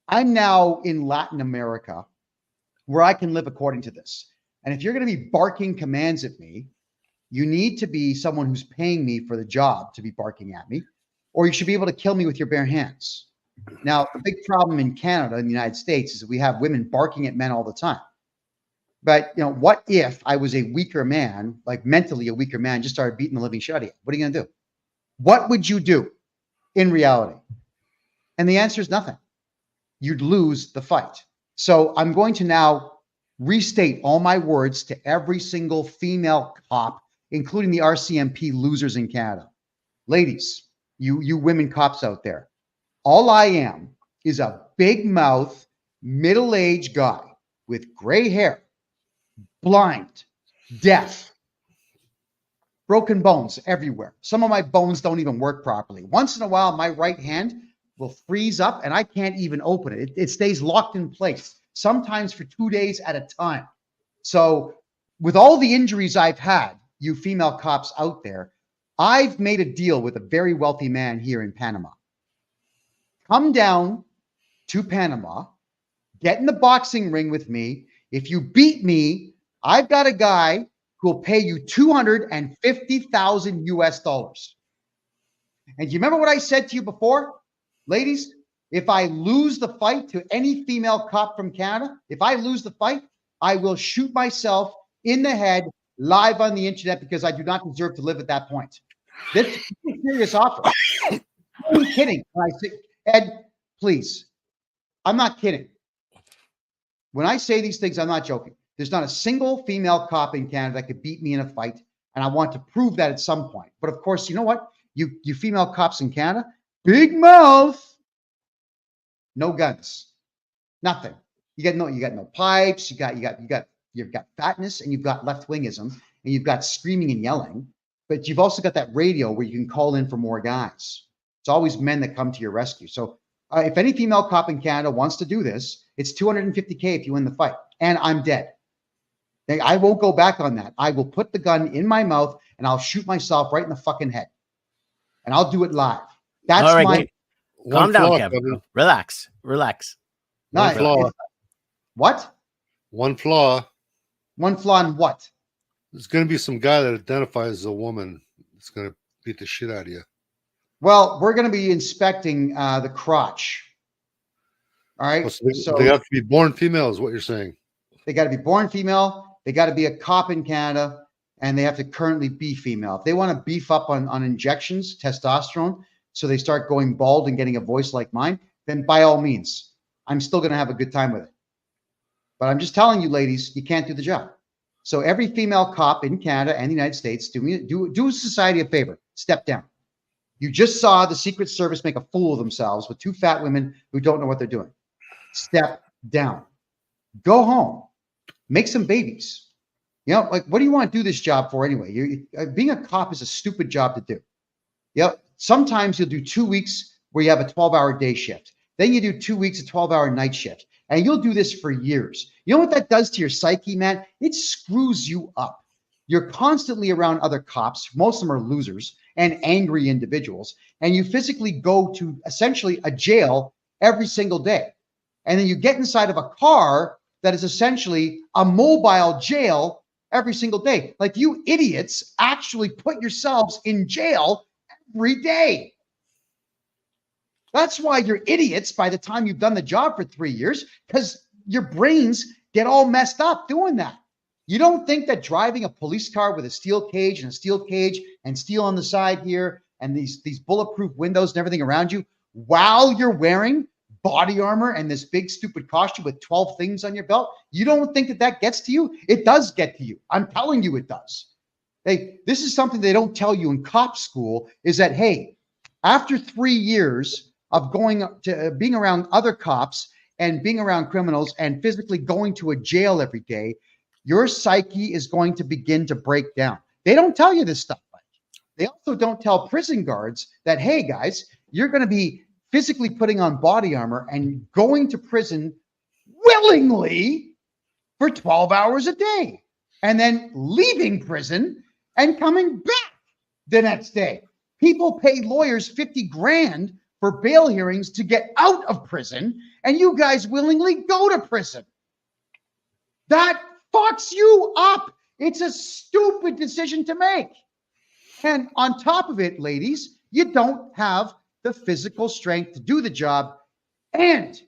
I'm now in Latin America where I can live according to this. And if you're going to be barking commands at me, you need to be someone who's paying me for the job to be barking at me, or you should be able to kill me with your bare hands. Now, the big problem in Canada and the United States is that we have women barking at men all the time. But, you know, what if I was a weaker man, like mentally a weaker man, just started beating the living shit out of you? What are you going to do? What would you do in reality? And the answer is nothing. You'd lose the fight. So I'm going to now restate all my words to every single female cop, including the RCMP losers in Canada. Ladies, you women cops out there, all I am is a big mouth, middle-aged guy with gray hair, blind, deaf, broken bones everywhere. Some of my bones don't even work properly. Once in a while, my right hand will freeze up and I can't even open it. It stays locked in place, sometimes for 2 days at a time. So with all the injuries I've had, you female cops out there, I've made a deal with a very wealthy man here in Panama. Come down to Panama, get in the boxing ring with me. If you beat me, I've got a guy who will pay you $250,000 US. And do you remember what I said to you before? Ladies, if I lose the fight to any female cop from Canada, if I lose the fight, I will shoot myself in the head live on the internet because I do not deserve to live at that point. This is a serious offer. I'm kidding. I say, Ed, please. I'm not kidding. When I say these things, I'm not joking. There's not a single female cop in Canada that could beat me in a fight, and I want to prove that at some point. But of course, you know what? You female cops in Canada, big mouth, no guns, nothing. You got no pipes. You've got fatness, and you've got left-wingism, and you've got screaming and yelling. But you've also got that radio where you can call in for more guys. It's always men that come to your rescue. So if any female cop in Canada wants to do this, it's $250K if you win the fight, and I'm dead. I won't go back on that. I will put the gun in my mouth and I'll shoot myself right in the fucking head, and I'll do it live. That's all right, my. Calm down, Kevin. Relax. No, One flaw. What? One flaw. One flaw in what? There's going to be some guy that identifies as a woman that's going to beat the shit out of you. Well, we're going to be inspecting the crotch. All right. So they have to be born female, is what you're saying. They got to be born female. They got to be a cop in Canada, and they have to currently be female. If they want to beef up on injections, testosterone, so they start going bald and getting a voice like mine, then by all means, I'm still going to have a good time with it. But I'm just telling you, ladies, you can't do the job. So every female cop in Canada and the United States, do society a favor. Step down. You just saw the Secret Service make a fool of themselves with 2 fat women who don't know what they're doing. Step down. Go home. Make some babies. You know, like, what do you want to do this job for anyway? Being a cop is a stupid job to do. Sometimes you'll do 2 weeks where you have a 12-hour day shift. Then you do 2 weeks, a 12-hour night shift. And you'll do this for years. You know what that does to your psyche, man? It screws you up. You're constantly around other cops. Most of them are losers and angry individuals. And you physically go to essentially a jail every single day. And then you get inside of a car that is essentially a mobile jail every single day. Like, you idiots actually put yourselves in jail every day. That's why you're idiots by the time you've done the job for 3 years, because your brains get all messed up doing that. You don't think that driving a police car with a steel cage and steel on the side here and these bulletproof windows and everything around you while you're wearing body armor and this big stupid costume with 12 things on your belt, you don't think that that gets to you? It does get to you. I'm telling you it does. Hey, this is something they don't tell you in cop school, is that, hey, after 3 years of going to being around other cops and being around criminals and physically going to a jail every day, your psyche is going to begin to break down. They don't tell you this stuff. They also don't tell prison guards that, hey, guys, you're going to be physically putting on body armor and going to prison willingly for 12 hours a day and then leaving prison and coming back the next day. People pay lawyers 50 grand for bail hearings to get out of prison, and you guys willingly go to prison. That fucks you up. It's a stupid decision to make. And on top of it, ladies, you don't have the physical strength to do the job, and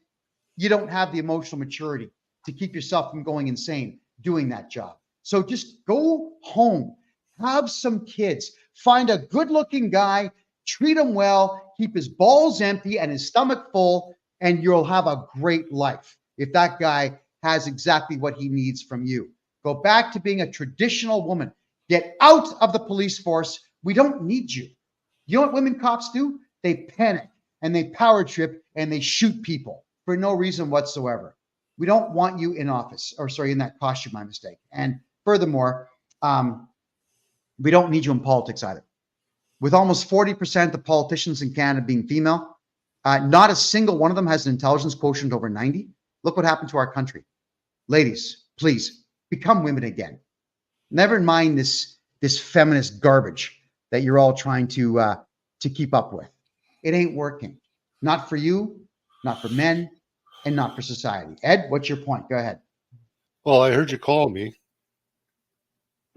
you don't have the emotional maturity to keep yourself from going insane doing that job. So just go home, have some kids, find a good-looking guy, treat him well, keep his balls empty and his stomach full, and you'll have a great life if that guy has exactly what he needs from you. Go back to being a traditional woman. Get out of the police force. We don't need you. You know what women cops do? They panic and they power trip and they shoot people for no reason whatsoever. We don't want you in office, or sorry, in that costume, my mistake. And furthermore, we don't need you in politics either. With almost 40% of politicians in Canada being female, not a single one of them has an intelligence quotient over 90. Look what happened to our country. Ladies, please become women again. Never mind this feminist garbage that you're all trying to keep up with. It ain't working. Not for you, not for men, and not for society. Ed, what's your point? Go ahead. Well, I heard you call me.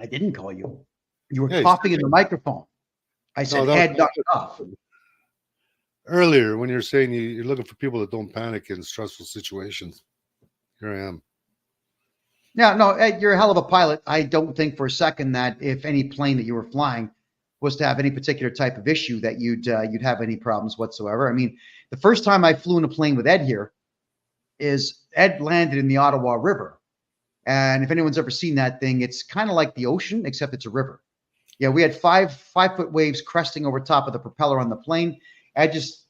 I didn't call you. You were coughing in the microphone. I said, Ed, knock it off. Earlier, when you're saying you're looking for people that don't panic in stressful situations, here I am. Yeah, no, Ed, you're a hell of a pilot. I don't think for a second that if any plane that you were flying was to have any particular type of issue that you'd have any problems whatsoever. I mean, the first time I flew in a plane with Ed here is Ed landed in the Ottawa River. And if anyone's ever seen that thing, it's kind of like the ocean, except it's a river. Yeah, we had 5-foot waves cresting over top of the propeller on the plane. Ed just,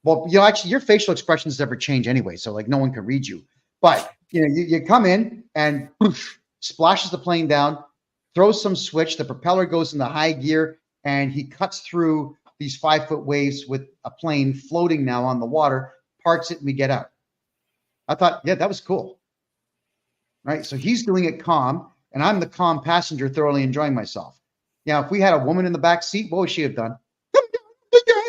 well, you know, actually your facial expressions never change anyway. So like no one can read you, but you know, you come in and poof, splashes the plane down, throws some switch, the propeller goes into high gear, and he cuts through these 5-foot waves with a plane floating now on the water, parks it, and we get out. I thought, yeah, that was cool. Right? So he's doing it calm, and I'm the calm passenger thoroughly enjoying myself. Now, if we had a woman in the back seat, what would she have done?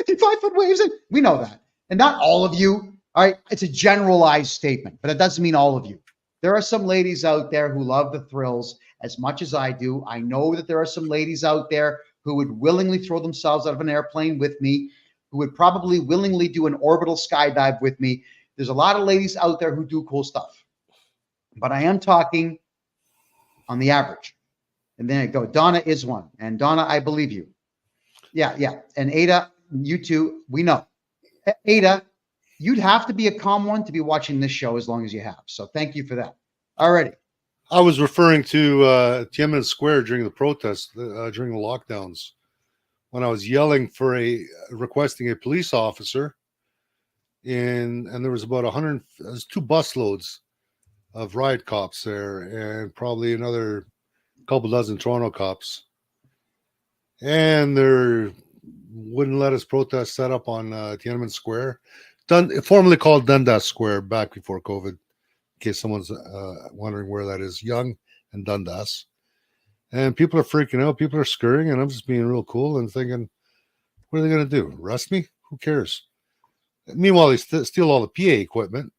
5-foot waves. And we know that. And not all of you. All right. It's a generalized statement, but it doesn't mean all of you. There are some ladies out there who love the thrills as much as I do. I know that there are some ladies out there who would willingly throw themselves out of an airplane with me, who would probably willingly do an orbital skydive with me. There's a lot of ladies out there who do cool stuff. But I am talking on the average. And then I go, Donna is one. And Donna, I believe you. Yeah. And Ada, you too, we know. Ada, you'd have to be a calm one to be watching this show as long as you have. So thank you for that. Alrighty. I was referring to Tiananmen Square during the protests, during the lockdowns, when I was yelling for requesting a police officer, and there was about 100, there's 2 busloads of riot cops there, and probably another couple dozen Toronto cops, and they wouldn't let us protest set up on Tiananmen Square, formerly called Dundas Square back before COVID, in case someone's wondering where that is, Yonge and Dundas. And people are freaking out, people are scurrying, and I'm just being real cool and thinking, what are they going to do, arrest me? Who cares? Meanwhile, they steal all the PA equipment,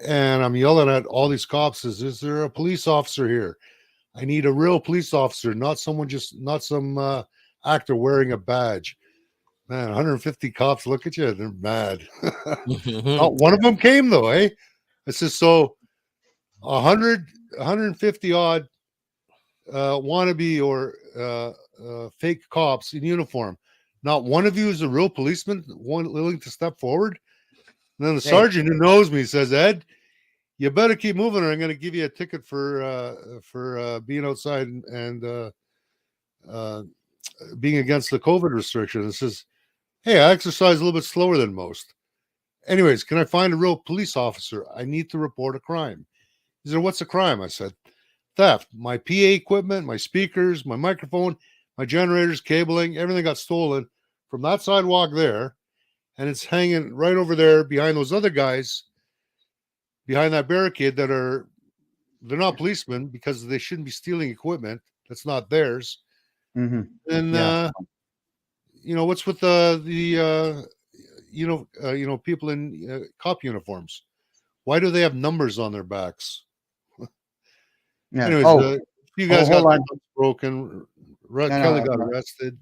and I'm yelling at all these cops, is there a police officer here? I need a real police officer, not some actor wearing a badge. Man, 150 cops look at you. They're mad. Not one of them came, though, eh? It's just so 150 odd wannabe or fake cops in uniform. Not one of you is a real policeman, one willing to step forward. And then the sergeant who knows me says, Ed, you better keep moving or I'm going to give you a ticket for being outside and being against the COVID restriction. It says, hey, I exercise a little bit slower than most. Anyways, can I find a real police officer? I need to report a crime. He said, what's a crime? I said, theft. My PA equipment, my speakers, my microphone, my generators, cabling, everything got stolen from that sidewalk there. And it's hanging right over there behind those other guys, behind that barricade they're not policemen because they shouldn't be stealing equipment that's not theirs. Mm-hmm. And, what's with the people in cop uniforms? Why do they have numbers on their backs? Yeah. Anyways, you guys got broken. Kelly got no. arrested.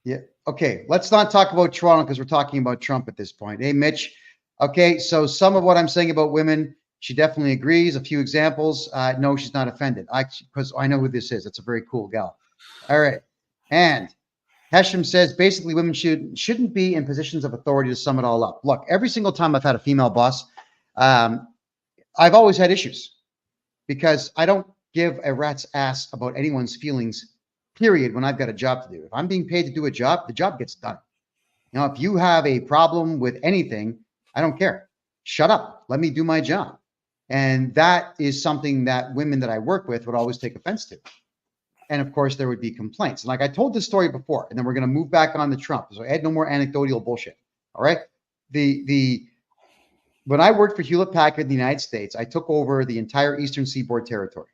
Yeah. Okay. Let's not talk about Toronto because we're talking about Trump at this point. Hey, Mitch. Okay. So some of what I'm saying about women, she definitely agrees. A few examples. No, she's not offended. Because I know who this is. It's a very cool gal. All right. And Hesham says basically women shouldn't be in positions of authority to sum it all up. Look, every single time I've had a female boss, I've always had issues because I don't give a rat's ass about anyone's feelings, period, when I've got a job to do. If I'm being paid to do a job, the job gets done. If you have a problem with anything, I don't care. Shut up. Let me do my job. And that is something that women that I work with would always take offense to. And of course, there would be complaints. And like I told this story before, and then we're going to move back on to Trump. So I had no more anecdotal bullshit. All right. When I worked for Hewlett Packard in the United States, I took over the entire Eastern Seaboard territory.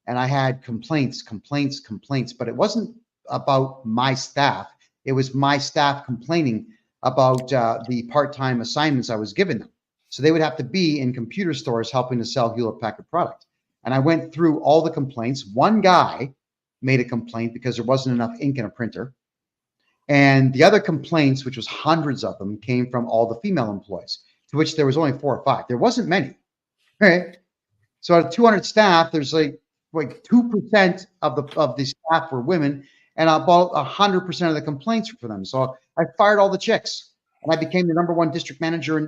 And I had complaints, but it wasn't about my staff. It was my staff complaining about the part-time assignments I was giving them. So they would have to be in computer stores helping to sell Hewlett Packard product. And I went through all the complaints. One guy made a complaint because there wasn't enough ink in a printer. And the other complaints, which was hundreds of them, came from all the female employees, to which there was only 4 or 5. There wasn't many, right? So out of 200 staff, there's like 2% of the staff were women, and about 100% of the complaints were for them. So I fired all the chicks, and I became the number 2 district manager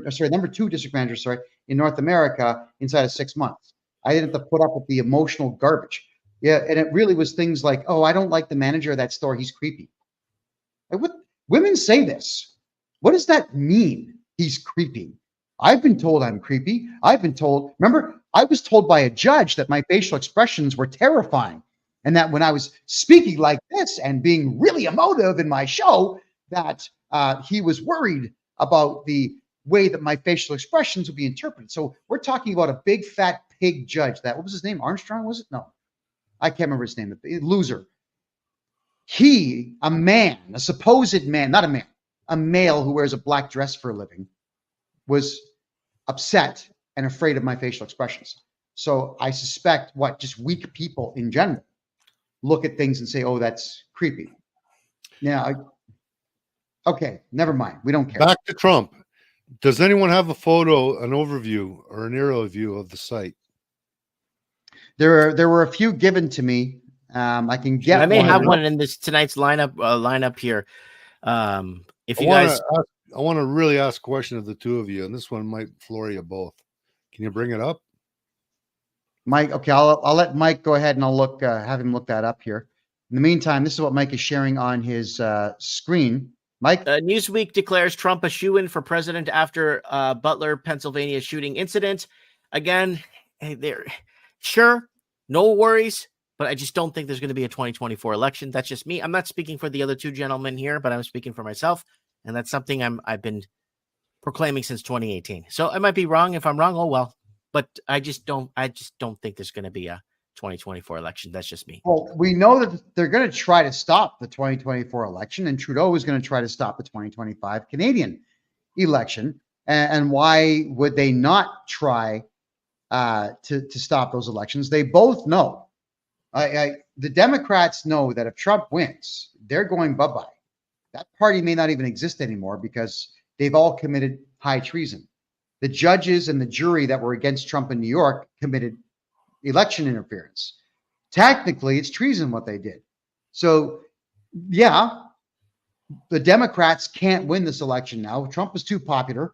in North America inside of 6 months. I didn't have to put up with the emotional garbage. Yeah, and it really was things like, oh, I don't like the manager of that store. He's creepy. Like, what? Women say this. What does that mean? He's creepy. I've been told I'm creepy. I've been told, remember, I was told by a judge that my facial expressions were terrifying. And that when I was speaking like this and being really emotive in my show, that he was worried about the way that my facial expressions would be interpreted. So we're talking about a big fat pig judge. What was his name? Armstrong, was it? No, I can't remember his name. The loser. He, a man, a supposed man, not a man, a male who wears a black dress for a living, was upset and afraid of my facial expressions. So I suspect just weak people in general look at things and say, oh, that's creepy. Now, okay, never mind. We don't care. Back to Trump. Does anyone have a photo, an overview, or an aerial view of the site? There were a few given to me. I can get. I may have one in this tonight's lineup here. If you guys, I want to really ask a question of the two of you, and this one might floor you both. Can you bring it up, Mike? Okay, I'll let Mike go ahead and I'll have him look that up here. In the meantime, this is what Mike is sharing on his screen. Mike? Newsweek declares Trump a shoo-in for president after Butler, Pennsylvania shooting incident. Again, there, sure, no worries, but I just don't think there's going to be a 2024 election. That's just me. I'm not speaking for the other two gentlemen here, but I'm speaking for myself, and that's something I've been proclaiming since 2018. So I might be wrong. If I'm wrong, oh well. But I just don't think there's going to be a 2024 election. That's just me. Well, we know that they're going to try to stop the 2024 election, and Trudeau is going to try to stop the 2025 Canadian election. And why would they not try to stop those elections? They both know. The Democrats know that if Trump wins, they're going bye-bye. that party may not even exist anymore because they've all committed high treason. The judges and the jury that were against Trump in New York committed election interference. Technically, it's treason what they did. So, yeah, the Democrats can't win this election now. Trump is too popular,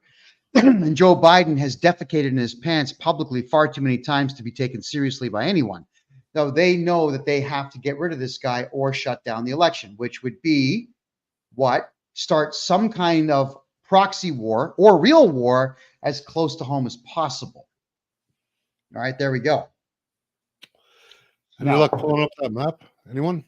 and Joe Biden has defecated in his pants publicly far too many times to be taken seriously by anyone. So they know that they have to get rid of this guy or shut down the election, which would be what? Start some kind of proxy war or real war as close to home as possible. All right, there we go. Any luck pulling up that map? Anyone?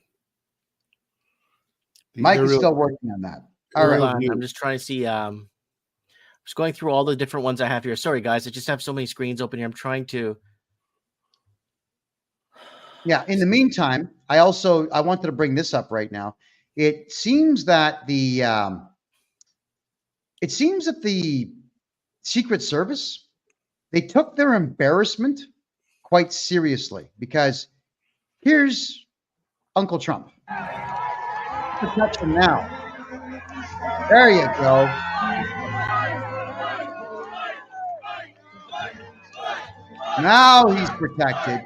Mike is still working on that. All right. I'm just trying to see. Just going through all the different ones I have here. Sorry, guys. I just have so many screens open here. I'm trying to. Yeah. In the meantime, I wanted to bring this up right now. It seems that the Secret Service, they took their embarrassment quite seriously, because here's Uncle Trump. Touch him now. There you go. Now he's protected.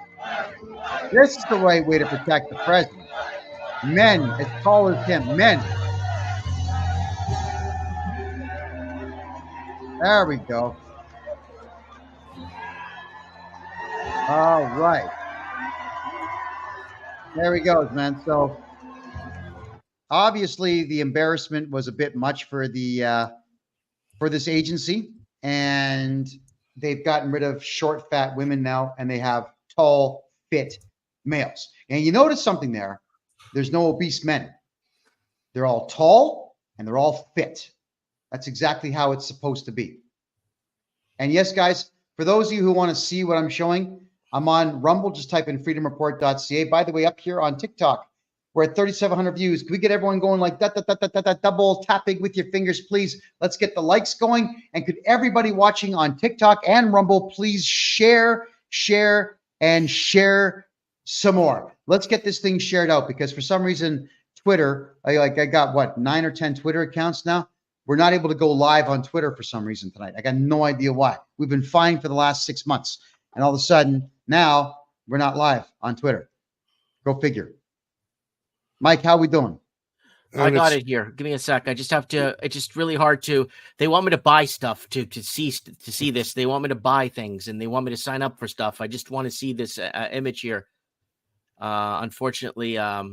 This is the right way to protect the president. Men as tall as him. Men. There we go. All right. There he goes, man. So obviously the embarrassment was a bit much for the for this agency, and they've gotten rid of short, fat women now, and they have tall, fit males. And you notice something there. There's no obese men. They're all tall and they're all fit. That's exactly how it's supposed to be. And yes, guys, for those of you who want to see what I'm showing, I'm on Rumble. Just type in freedomreport.ca. By the way, up here on TikTok, we're at 3,700 views. Can we get everyone going like that, double tapping with your fingers, please? Let's get the likes going. And could everybody watching on TikTok and Rumble please share some more? Let's get this thing shared out, because for some reason, Twitter, I got what, 9 or 10 Twitter accounts now. We're not able to go live on Twitter for some reason tonight. I got no idea why. We've been fine for the last 6 months, and all of a sudden now we're not live on Twitter. Go figure. Mike, how we doing? I got it here. Give me a sec. I just have to. It's just really hard to. They want me to buy stuff to see this. They want me to buy things, and they want me to sign up for stuff. I just want to see this image here. Unfortunately, I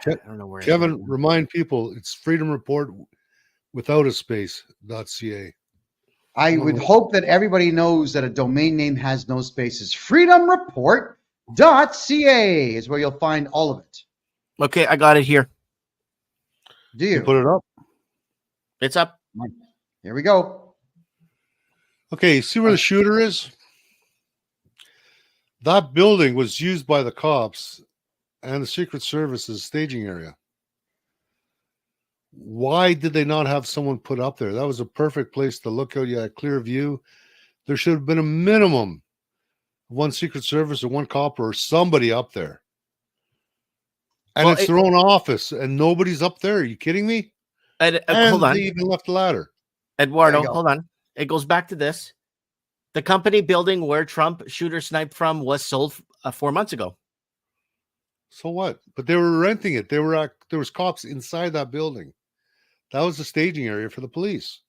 don't know where. Kevin, remind people it's Freedom Report without a space.ca. I would hope that everybody knows that a domain name has no spaces. freedomreport.ca is where you'll find all of it. Okay, I got it here. Do you? Put it up? It's up. Here we go. Okay, see where the shooter is? That building was used by the cops and the Secret Service's staging area. Why did they not have someone put up there? That was a perfect place to look out. You had a clear view. There should have been a minimum of one Secret Service or one cop or somebody up there. And it's their own office, and nobody's up there. Are you kidding me? Hold on. They even left the ladder. Eduardo, hold on. It goes back to this. The company building where Trump shooter sniped from was sold 4 months ago. So what? But they were renting it. There was cops inside that building. That was the staging area for the police.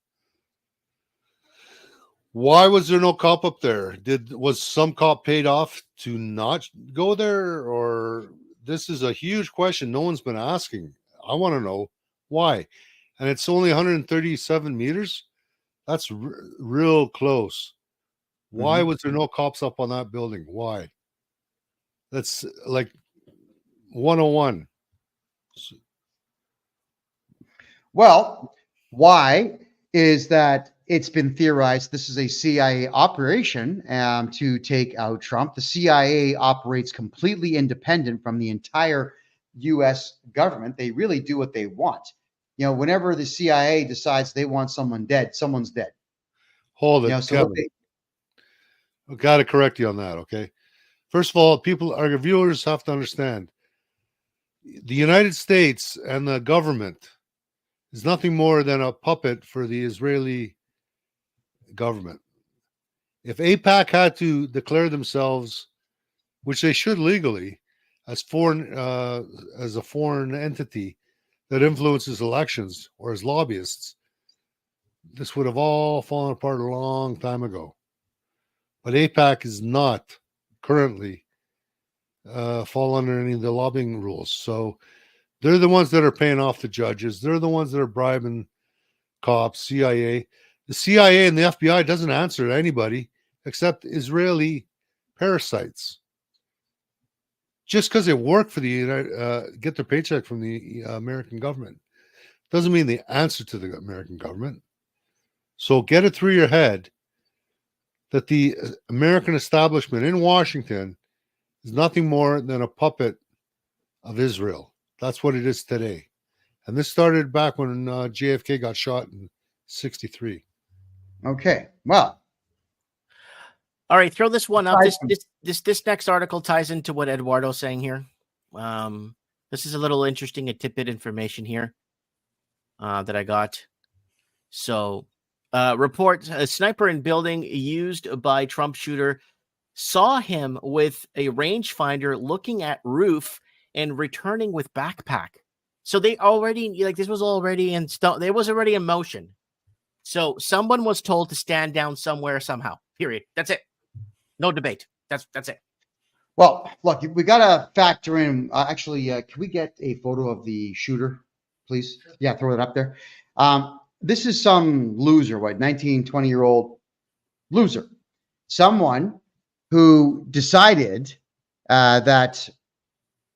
Why was there no cop up there? Was some cop paid off to not go there? Or this is a huge question no one's been asking. I want to know why. And it's only 137 meters. That's real close. Why was there no cops up on that building? Why? That's like 101. Well, why is that it's been theorized this is a CIA operation to take out Trump. The CIA operates completely independent from the entire U.S. government. They really do what they want. You know, whenever the CIA decides they want someone dead, someone's dead. Hold it, you know, so Kevin. I've got to correct you on that, okay? First of all, our viewers have to understand the United States and the government is nothing more than a puppet for the Israeli government. If AIPAC had to declare themselves, which they should legally, as a foreign entity that influences elections or as lobbyists, this would have all fallen apart a long time ago. But AIPAC is not currently fall under any of the lobbying rules. So they're the ones that are paying off the judges. They're the ones that are bribing cops, CIA. The CIA and the FBI doesn't answer to anybody except Israeli parasites. Just because they work for the get their paycheck from the American government doesn't mean they answer to the American government. So get it through your head that the American establishment in Washington is nothing more than a puppet of Israel. That's what it is today. And this started back when JFK got shot in 1963. Okay. Well. All right, throw this one up. This next article ties into what Eduardo's saying here. This is a little interesting, a tidbit information here that I got. So, report: a sniper in building used by Trump shooter saw him with a rangefinder looking at roof and returning with backpack. So they already this was already in stone. It was already in motion. So someone was told to stand down somewhere somehow. Period. That's it. No debate. That's it. Well, look, we got to factor in. Can we get a photo of the shooter, please? Yeah, throw it up there. This is some loser, 19, 20-year-old loser. Someone who decided that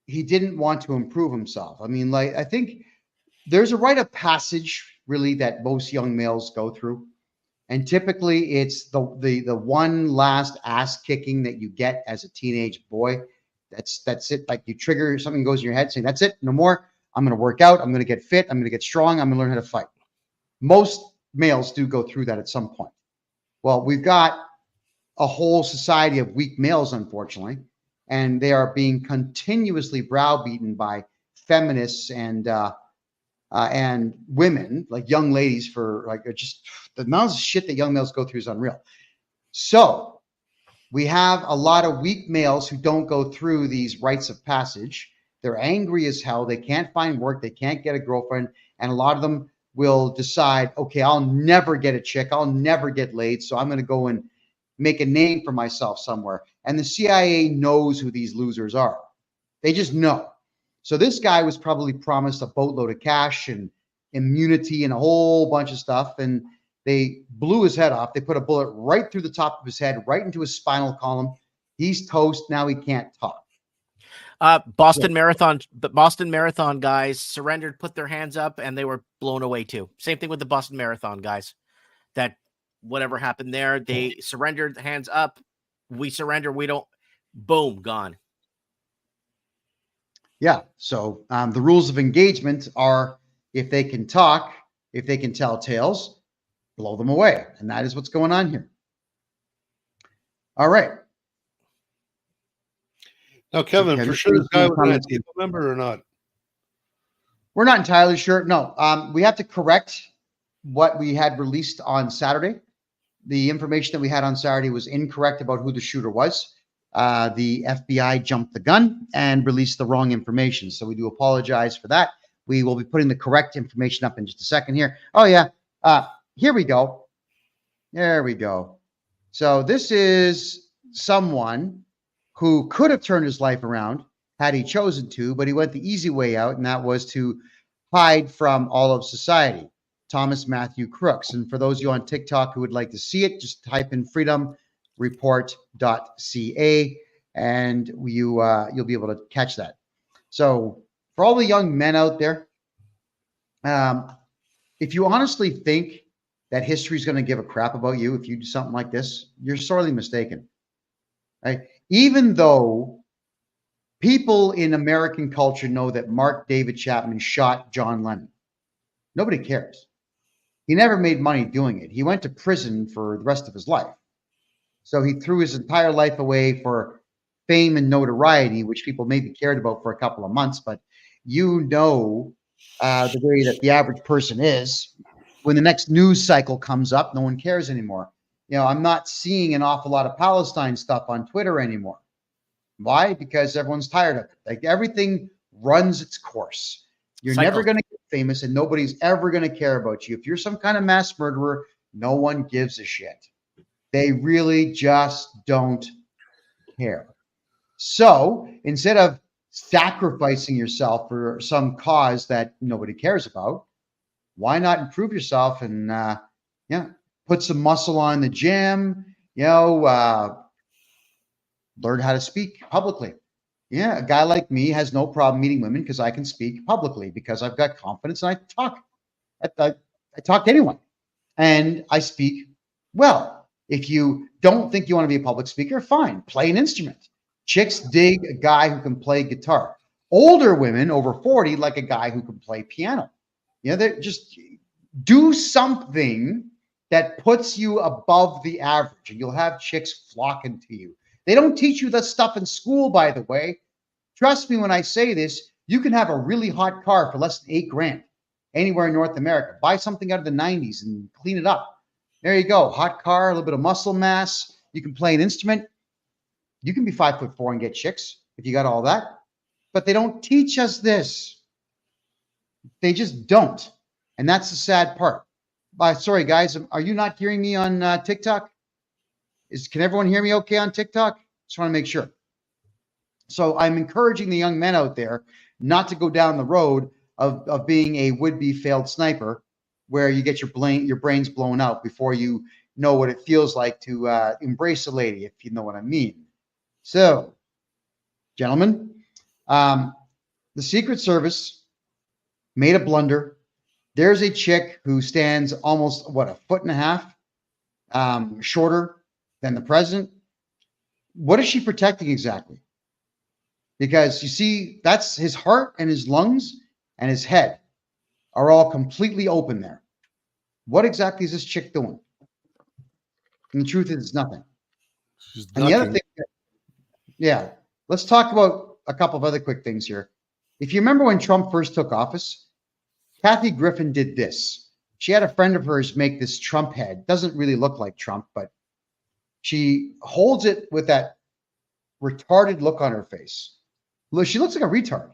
he didn't want to improve himself. I mean, I think there's a rite of passage, really, that most young males go through. And typically it's the one last ass kicking that you get as a teenage boy. That's it. Like you trigger, something goes in your head saying, that's it, no more. I'm going to work out. I'm going to get fit. I'm going to get strong. I'm going to learn how to fight. Most males do go through that at some point. Well, we've got a whole society of weak males, unfortunately, and they are being continuously browbeaten by feminists and women, like young ladies, for just the amount of shit that young males go through is unreal. So we have a lot of weak males who don't go through these rites of passage. They're angry as hell. They can't find work. They can't get a girlfriend. And a lot of them will decide, okay, I'll never get a chick. I'll never get laid. So I'm going to go and make a name for myself somewhere. And the CIA knows who these losers are. They just know. So this guy was probably promised a boatload of cash and immunity and a whole bunch of stuff. And they blew his head off. They put a bullet right through the top of his head, right into his spinal column. He's toast. Now he can't talk. Boston Marathon guys surrendered, put their hands up, and they were blown away too. Same thing with the Boston Marathon guys. That whatever happened there, they surrendered, hands up. We surrender. We don't. Boom, gone. Yeah. So the rules of engagement are: if they can talk, if they can tell tales, blow them away. And that is what's going on here. All right. Now, Kevin, for sure this guy was an Antifa member or not? We're not entirely sure. No, we have to correct what we had released on Saturday. The information that we had on Saturday was incorrect about who the shooter was. The FBI jumped the gun and released the wrong information. So we do apologize for that. We will be putting the correct information up in just a second here. Oh, yeah. Here we go. There we go. So this is someone who could have turned his life around had he chosen to, but he went the easy way out, and that was to hide from all of society. Thomas Matthew Crooks. And for those of you on TikTok who would like to see it, just type in freedomreport.ca and you'll be able to catch that. So for all the young men out there, if you honestly think that history is going to give a crap about you if you do something like this, you're sorely mistaken. Right? Even though people in American culture know that Mark David Chapman shot John Lennon, nobody cares. He never made money doing it. He went to prison for the rest of his life. So he threw his entire life away for fame and notoriety, which people maybe cared about for a couple of months. But you know the way that the average person is. When the next news cycle comes up, no one cares anymore. I'm not seeing an awful lot of Palestine stuff on Twitter anymore. Why? Because everyone's tired of it. Like, everything runs its course. You're never going to get famous, and nobody's ever going to care about you. If you're some kind of mass murderer, no one gives a shit. They really just don't care. So instead of sacrificing yourself for some cause that nobody cares about, why not improve yourself and put some muscle on the gym, learn how to speak publicly. Yeah, a guy like me has no problem meeting women because I can speak publicly, because I've got confidence and I talk. I talk to anyone, and I speak well. If you don't think you want to be a public speaker, fine, play an instrument. Chicks dig a guy who can play guitar. Older women over 40 like a guy who can play piano. They just do something that puts you above the average, and you'll have chicks flocking to you. They don't teach you that stuff in school, by the way. Trust me when I say this, you can have a really hot car for less than $8,000 anywhere in North America. Buy something out of the 90s and clean it up. There you go. Hot car, a little bit of muscle mass. You can play an instrument. You can be 5'4" and get chicks if you got all that. But they don't teach us this. They just don't. And that's the sad part. Sorry, guys. Are you not hearing me on TikTok? Can everyone hear me okay on TikTok? Just want to make sure. So I'm encouraging the young men out there not to go down the road of being a would-be failed sniper, where you get your brains blown out before you know what it feels like to embrace a lady, if you know what I mean. So, gentlemen, the Secret Service made a blunder. There's a chick who stands almost, 1.5 feet shorter than the president. What is she protecting exactly? Because you see, that's his heart and his lungs and his head are all completely open there. What exactly is this chick doing? And the truth is, it's nothing. And the other thing, let's talk about a couple of other quick things here. If you remember when Trump first took office, Kathy Griffin did this. She had a friend of hers make this Trump head. Doesn't really look like Trump, but she holds it with that retarded look on her face. Look, she looks like a retard.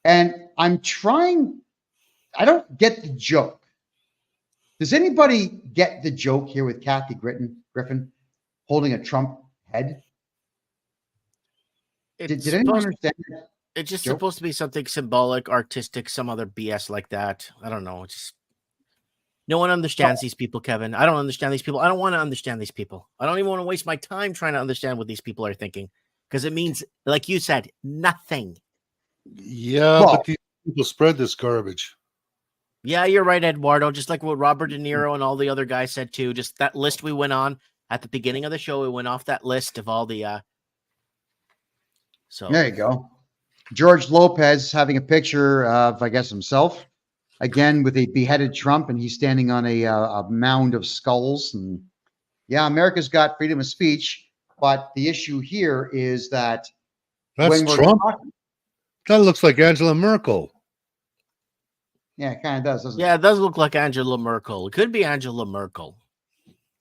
And I don't get the joke. Does anybody get the joke here with Kathy Griffin holding a Trump head? Did anyone understand that? It's just supposed to be something symbolic, artistic, some other BS like that. I don't know. No one understands these people, Kevin. I don't understand these people. I don't want to understand these people. I don't even want to waste my time trying to understand what these people are thinking, because it means, like you said, nothing. Yeah, but these people spread this garbage. Yeah, you're right, Eduardo. Just like what Robert De Niro and all the other guys said too. Just that list we went on at the beginning of the show. We went off that list of all the. So there you go. George Lopez having a picture of, I guess, himself again with a beheaded Trump, and he's standing on a mound of skulls. And yeah, America's got freedom of speech, but the issue here is that that's Trump. That looks like Angela Merkel. Yeah, it kind of does, doesn't it? Yeah, it does look like Angela Merkel. It could be Angela Merkel.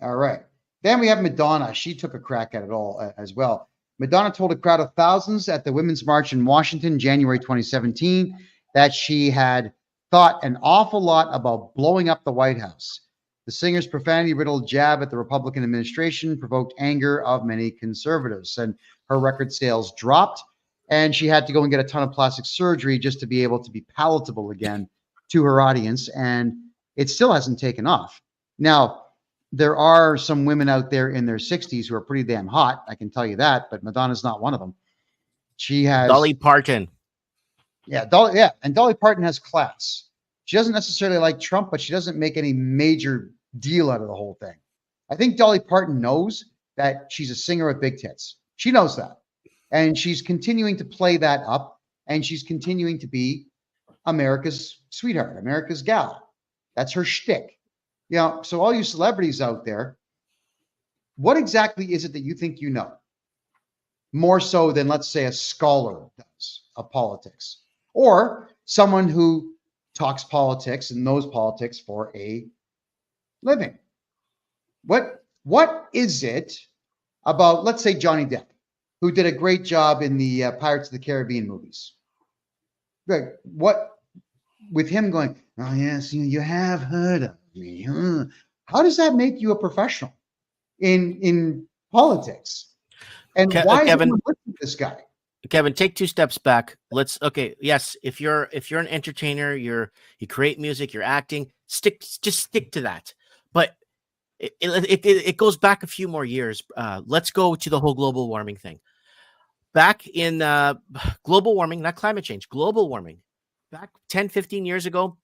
All right. Then we have Madonna. She took a crack at it all as well. Madonna told a crowd of thousands at the Women's March in Washington, January 2017, that she had thought an awful lot about blowing up the White House. The singer's profanity-riddled jab at the Republican administration provoked anger of many conservatives, and her record sales dropped, and she had to go and get a ton of plastic surgery just to be able to be palatable again to her audience, and it still hasn't taken off. Now, there are some women out there in their 60s who are pretty damn hot, I can tell you that, but Madonna's not one of them. She has Dolly Parton. Yeah, and Dolly Parton has class. She doesn't necessarily like Trump, but she doesn't make any major deal out of the whole thing. I think Dolly Parton knows that she's a singer with big tits. She knows that. And she's continuing to play that up, and she's continuing to be America's sweetheart, America's gal. That's her shtick. So all you celebrities out there, what exactly is it that you think you know? More so than, let's say, a scholar does of politics, or someone who talks politics and knows politics for a living. What is it about, let's say, Johnny Depp, who did a great job in the Pirates of the Caribbean movies? Greg, what with him going, oh yes, you have heard of me, huh? How does that make you a professional in politics? And why is everyone listening to this guy? Kevin, take 2 steps back. Yes, if you're an entertainer, you create music, you're acting, just stick to that. But it goes back a few more years. Let's go to the whole global warming thing. Back in global warming, not climate change, global warming. Back 10, 15 years ago,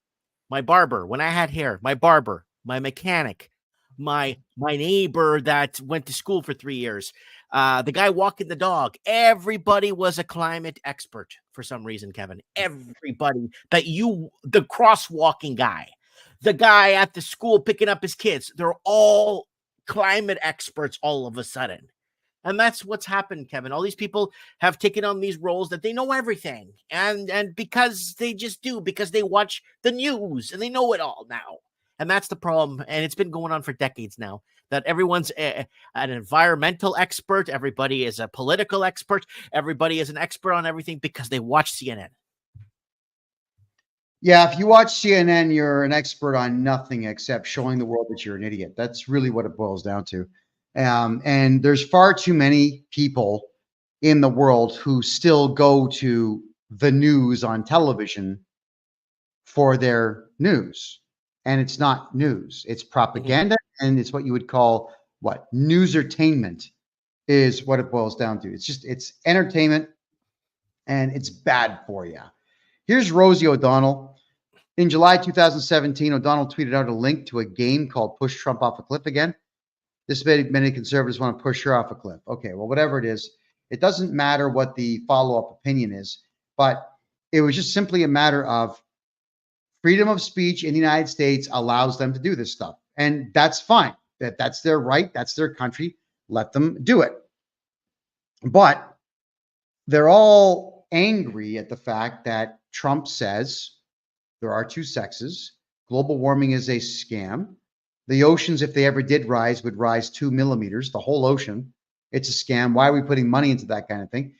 my barber, when I had hair, my barber, my mechanic, my neighbor that went to school for 3 years, the guy walking the dog, everybody was a climate expert for some reason, Kevin. Everybody the crosswalking guy, the guy at the school picking up his kids, they're all climate experts all of a sudden. And that's what's happened, Kevin. All these people have taken on these roles that they know everything. And because they just do, because they watch the news and they know it all now. And that's the problem. And it's been going on for decades now, that everyone's an environmental expert. Everybody is a political expert. Everybody is an expert on everything because they watch CNN. Yeah, if you watch CNN, you're an expert on nothing except showing the world that you're an idiot. That's really what it boils down to. And there's far too many people in the world who still go to the news on television for their news. And it's not news. It's propaganda, and it's what you would call newsertainment is what it boils down to. It's entertainment, and it's bad for you. Here's Rosie O'Donnell. In July 2017, O'Donnell tweeted out a link to a game called Push Trump Off a Cliff Again. This made many conservatives want to push her off a cliff. Okay, well, whatever it is, it doesn't matter what the follow-up opinion is, but it was just simply a matter of freedom of speech in the United States allows them to do this stuff. And that's fine. That's their right. That's their country. Let them do it. But they're all angry at the fact that Trump says there are 2 sexes. Global warming is a scam. The oceans, if they ever did rise, would rise 2 millimeters, the whole ocean. It's a scam. Why are we putting money into that kind of thing?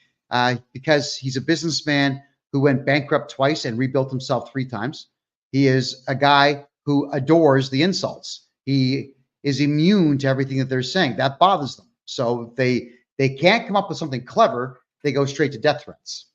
Because he's a businessman who went bankrupt twice and rebuilt himself 3 times. He is a guy who adores the insults. He is immune to everything that they're saying. That bothers them. So they can't come up with something clever. They go straight to death threats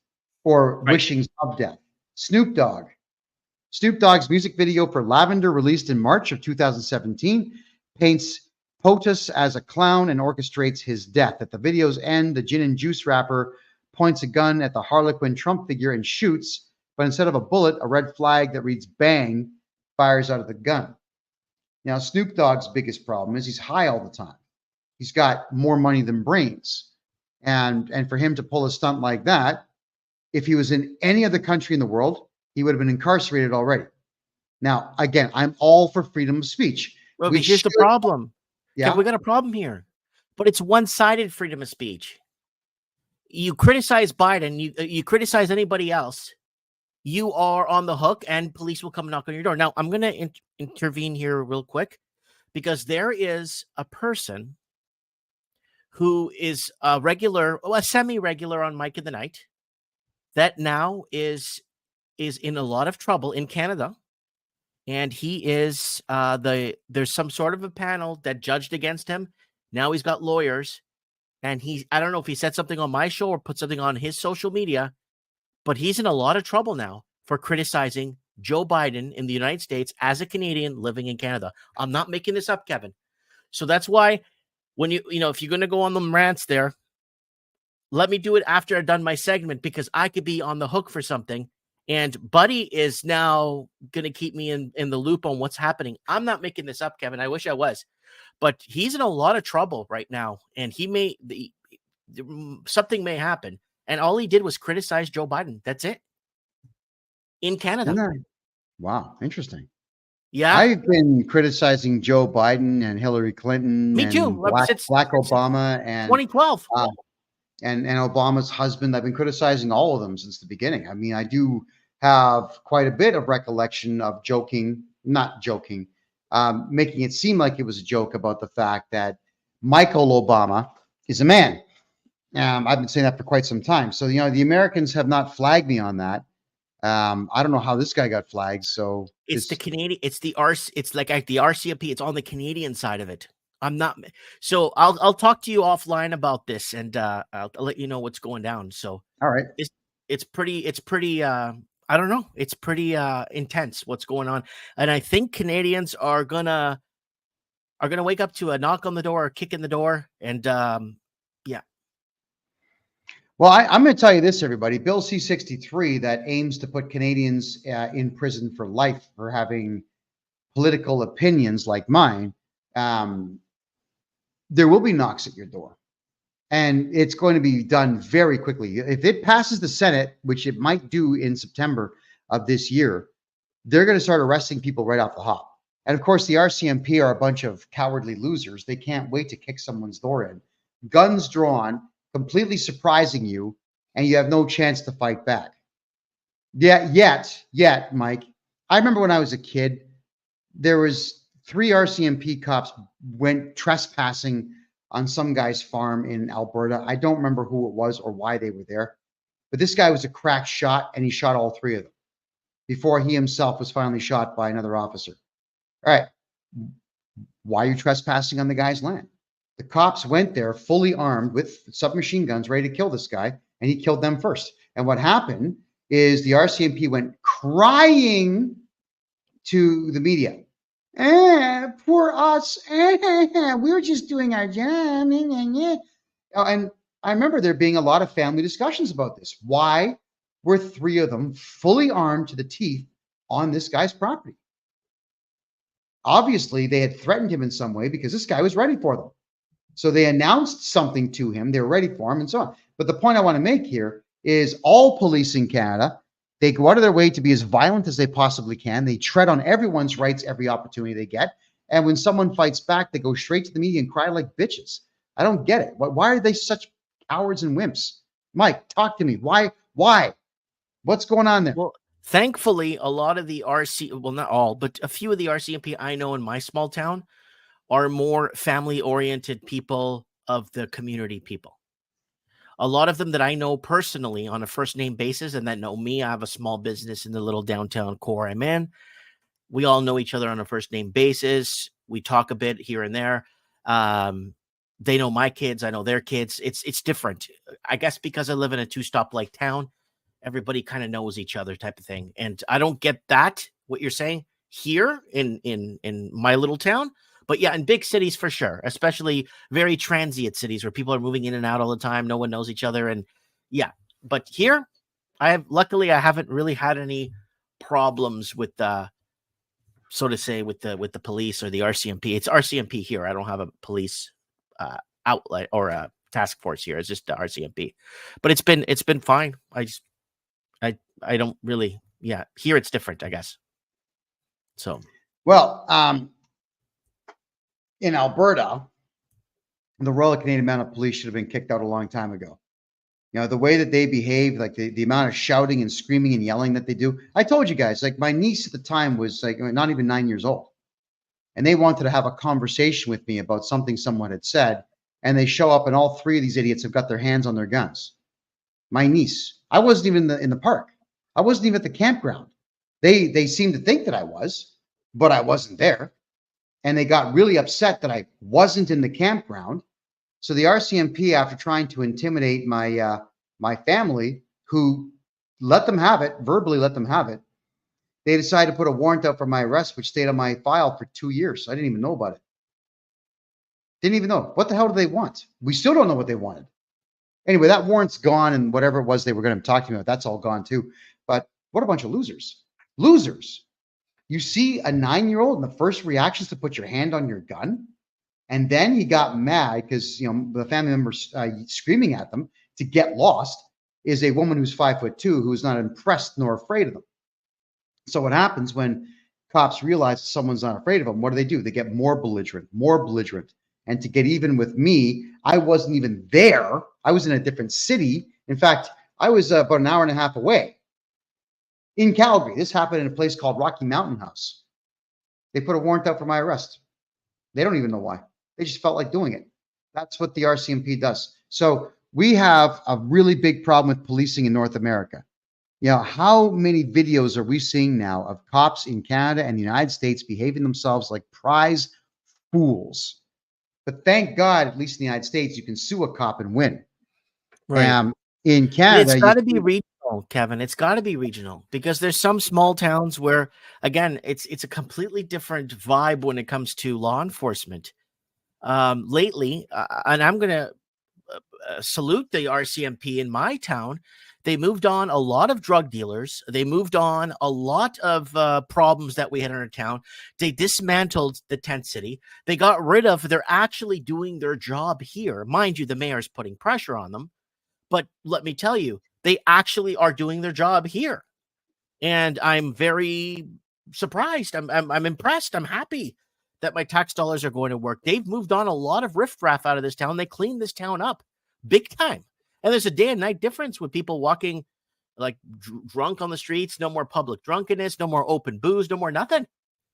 or wishings of death. Snoop Dogg's music video for Lavender, released in March of 2017, paints POTUS as a clown and orchestrates his death. At the video's end, the gin and juice rapper points a gun at the Harlequin Trump figure and shoots, but instead of a bullet, a red flag that reads "bang" fires out of the gun. Now, Snoop Dogg's biggest problem is he's high all the time. He's got more money than brains. And for him to pull a stunt like that, if he was in any other country in the world, he would have been incarcerated already. Now, again, I'm all for freedom of speech. Well, here's the problem. Yeah, we got a problem here, but it's one-sided freedom of speech. You criticize Biden, you criticize anybody else, you are on the hook, and police will come knock on your door. Now, I'm going to intervene here real quick, because there is a person who is a semi-regular on Mike in the Night that now is in a lot of trouble in Canada. And he is there's some sort of a panel that judged against him. Now he's got lawyers, and I don't know if he said something on my show or put something on his social media, but he's in a lot of trouble now for criticizing Joe Biden in the United States as a Canadian living in Canada. I'm not making this up, Kevin. So that's why when if you're going to go on them rants there, let me do it after I've done my segment, because I could be on the hook for something. And Buddy is now going to keep me in the loop on what's happening. I'm not making this up, Kevin. I wish I was. But he's in a lot of trouble right now. And something may happen. And all he did was criticize Joe Biden. That's it. In Canada. Wow. Interesting. Yeah. I've been criticizing Joe Biden and Hillary Clinton. Me too. Black Obama and 2012. And Obama's husband. I've been criticizing all of them since the beginning. I mean, I do have quite a bit of recollection of joking, not joking, making it seem like it was a joke about the fact that Michael Obama is a man. I've been saying that for quite some time. So, the Americans have not flagged me on that. I don't know how this guy got flagged. So it's the Canadian, it's the it's like the RCMP. It's on the Canadian side of it. I'm not. So I'll talk to you offline about this, and I'll let you know what's going down. So all right, it's pretty. I don't know. It's pretty intense what's going on, and I think Canadians are gonna wake up to a knock on the door, or kick in the door, and yeah. Well, I'm going to tell you this, everybody. Bill C-63 that aims to put Canadians in prison for life for having political opinions like mine. There will be knocks at your door, and it's going to be done very quickly. If it passes the Senate, which it might do in September of this year, they're going to start arresting people right off the hop. And of course, the RCMP are a bunch of cowardly losers. They can't wait to kick someone's door in, guns drawn, completely surprising you, and you have no chance to fight back. Yet, Mike, I remember when I was a kid, there was 3 RCMP cops went trespassing on some guy's farm in Alberta. I don't remember who it was or why they were there, but this guy was a crack shot, and he shot all 3 of them before he himself was finally shot by another officer. All right, why are you trespassing on the guy's land? The cops went there fully armed with submachine guns, ready to kill this guy, and he killed them first. And what happened is the RCMP went crying to the media. Poor us. We were just doing our job. And I remember there being a lot of family discussions about this. Why were 3 of them fully armed to the teeth on this guy's property? Obviously, they had threatened him in some way because this guy was ready for them. So they announced something to him. They were ready for him and so on. But the point I want to make here is all police in Canada, they go out of their way to be as violent as they possibly can. They tread on everyone's rights every opportunity they get. And when someone fights back, they go straight to the media and cry like bitches. I don't get it. Why are they such cowards and wimps? Mike, talk to me. Why? What's going on there? Well, thankfully, a lot of the well, not all, but a few of the RCMP I know in my small town are more family-oriented people of the community people. A lot of them that I know personally on a first-name basis and that know me, I have a small business in the little downtown core I'm in. We all know each other on a first-name basis. We talk a bit here and there. They know my kids. I know their kids. It's different. I guess because I live in a 2-stop-like town, everybody kind of knows each other type of thing. And I don't get that, what you're saying, here in my little town. But yeah, in big cities for sure, especially very transient cities where people are moving in and out all the time. No one knows each other. And yeah, but here luckily I haven't really had any problems with so to say with the police or the RCMP. It's RCMP here. I don't have a police outlet or a task force here. It's just the RCMP, but it's been fine. I don't really, yeah, here it's different, I guess. So, well, in Alberta, the Royal Canadian Mounted Police should have been kicked out a long time ago. The way that they behave, like the amount of shouting and screaming and yelling that they do. I told you guys, like my niece at the time was like not even 9 years old. And they wanted to have a conversation with me about something someone had said. And they show up and all 3 of these idiots have got their hands on their guns. My niece, I wasn't even in the park. I wasn't even at the campground. They seemed to think that I was, but I wasn't there. And they got really upset that I wasn't in the campground. So the RCMP, after trying to intimidate my family, who let them have it, verbally let them have it, they decided to put a warrant out for my arrest, which stayed on my file for 2 years. I didn't even know about it. Didn't even know. What the hell do they want? We still don't know what they wanted. Anyway, that warrant's gone, and whatever it was they were going to talk to me about, that's all gone too. But what a bunch of losers. Losers. You see a 9-year-old and the first reaction is to put your hand on your gun. And then he got mad because, the family members screaming at them to get lost is a woman who's 5'2", who's not impressed nor afraid of them. So what happens when cops realize someone's not afraid of them? What do? They get more belligerent. And to get even with me, I wasn't even there. I was in a different city. In fact, I was about an hour and a half away. in Calgary. This happened in a place called Rocky Mountain House. They put a warrant out for my arrest. They don't even know why. They just felt like doing it. That's what the RCMP does. So we have a really big problem with policing in North America. You know, how many videos are we seeing now of cops in Canada and the United States behaving themselves like prize fools? But thank God, at least in the United States, you can sue a cop and win. Right. In Canada, It's got to be regional, Kevin. It's got to be regional because there's some small towns where, again, it's a completely different vibe when it comes to law enforcement. Lately, and I'm going to salute the RCMP in my town. They moved on a lot of drug dealers. They moved on a lot of problems that we had in our town. They dismantled the tent city. They got rid of, they're actually doing their job here. Mind you, the mayor's putting pressure on them. But let me tell you, they actually are doing their job here. And I'm very surprised. I'm impressed. I'm happy that my tax dollars are going to work. They've moved on a lot of riffraff out of this town. They cleaned this town up big time. And there's a day and night difference with people walking like drunk on the streets. No more public drunkenness, no more open booze, no more nothing.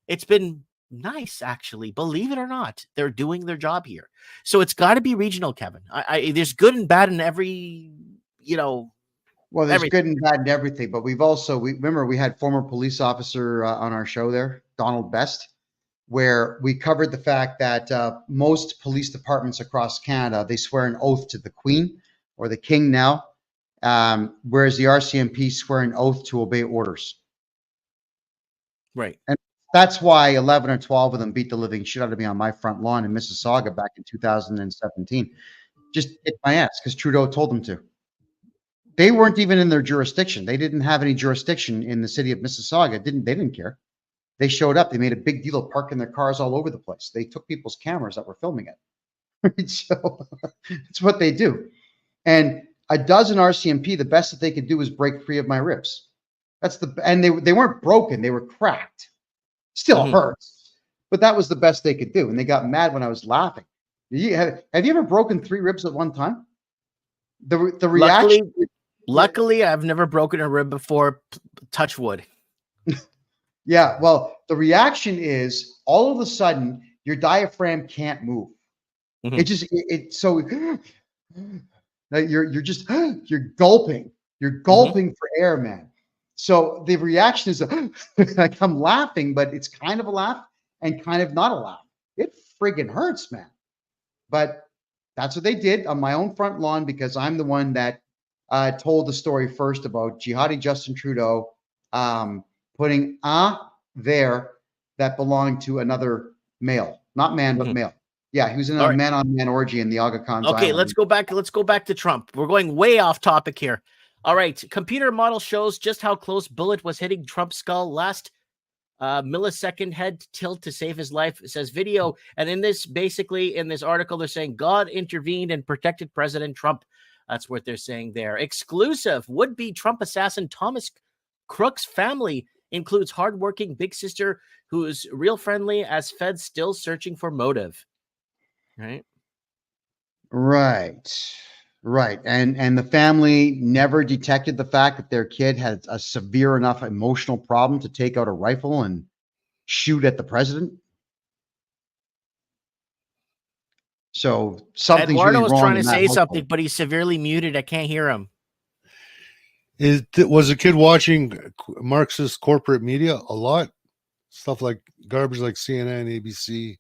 It's been nice, actually. Believe it or not, they're doing their job here. So it's got to be regional, Kevin. There's good and bad in every, well, there's everything. Good and bad in everything. But we've also, remember we had former police officer on our show there, Donald Best, where we covered the fact that most police departments across Canada, they swear an oath to the Queen or the King now, whereas the RCMP swear an oath to obey orders. Right. And that's why 11 or 12 of them beat the living shit out of me on my front lawn in Mississauga back in 2017. Just hit my ass because Trudeau told them to. They weren't even in their jurisdiction. They didn't have any jurisdiction in the city of Mississauga. They didn't care. They showed up. They made a big deal of parking their cars all over the place. They took people's cameras that were filming it. So it's what they do. And a dozen RCMP, the best that they could do is break free of my ribs. And they weren't broken. They were cracked. Still hurts. But that was the best they could do. And they got mad when I was laughing. Have you ever broken 3 ribs at one time? The reaction. Luckily, I've never broken a rib before. Touch wood. Yeah, well, the reaction is all of a sudden your diaphragm can't move. So you're gulping. You're gulping for air, man. So the reaction is like I'm laughing, but it's kind of a laugh and kind of not a laugh. It friggin' hurts, man. But that's what they did on my own front lawn because I'm the one that told the story first about jihadi Justin Trudeau putting there that belonged to another male, not man, but male. Yeah, he was in a man-on-man orgy in the Aga Khan's Okay, Island. Let's go back to Trump. We're going way off topic here. All right, computer model shows just how close bullet was hitting Trump's skull last millisecond head tilt to save his life. It says video, and in this article, they're saying God intervened and protected President Trump. That's what they're saying there. Exclusive would-be Trump assassin Thomas Crook's family includes hardworking big sister who is real friendly as feds still searching for motive. Right. And the family never detected the fact that their kid had a severe enough emotional problem to take out a rifle and shoot at the president. So something's Eduardo really wrong. was trying to say something, but he's severely muted. I can't hear him. Was a kid watching Marxist corporate media a lot? Stuff like garbage like CNN, ABC,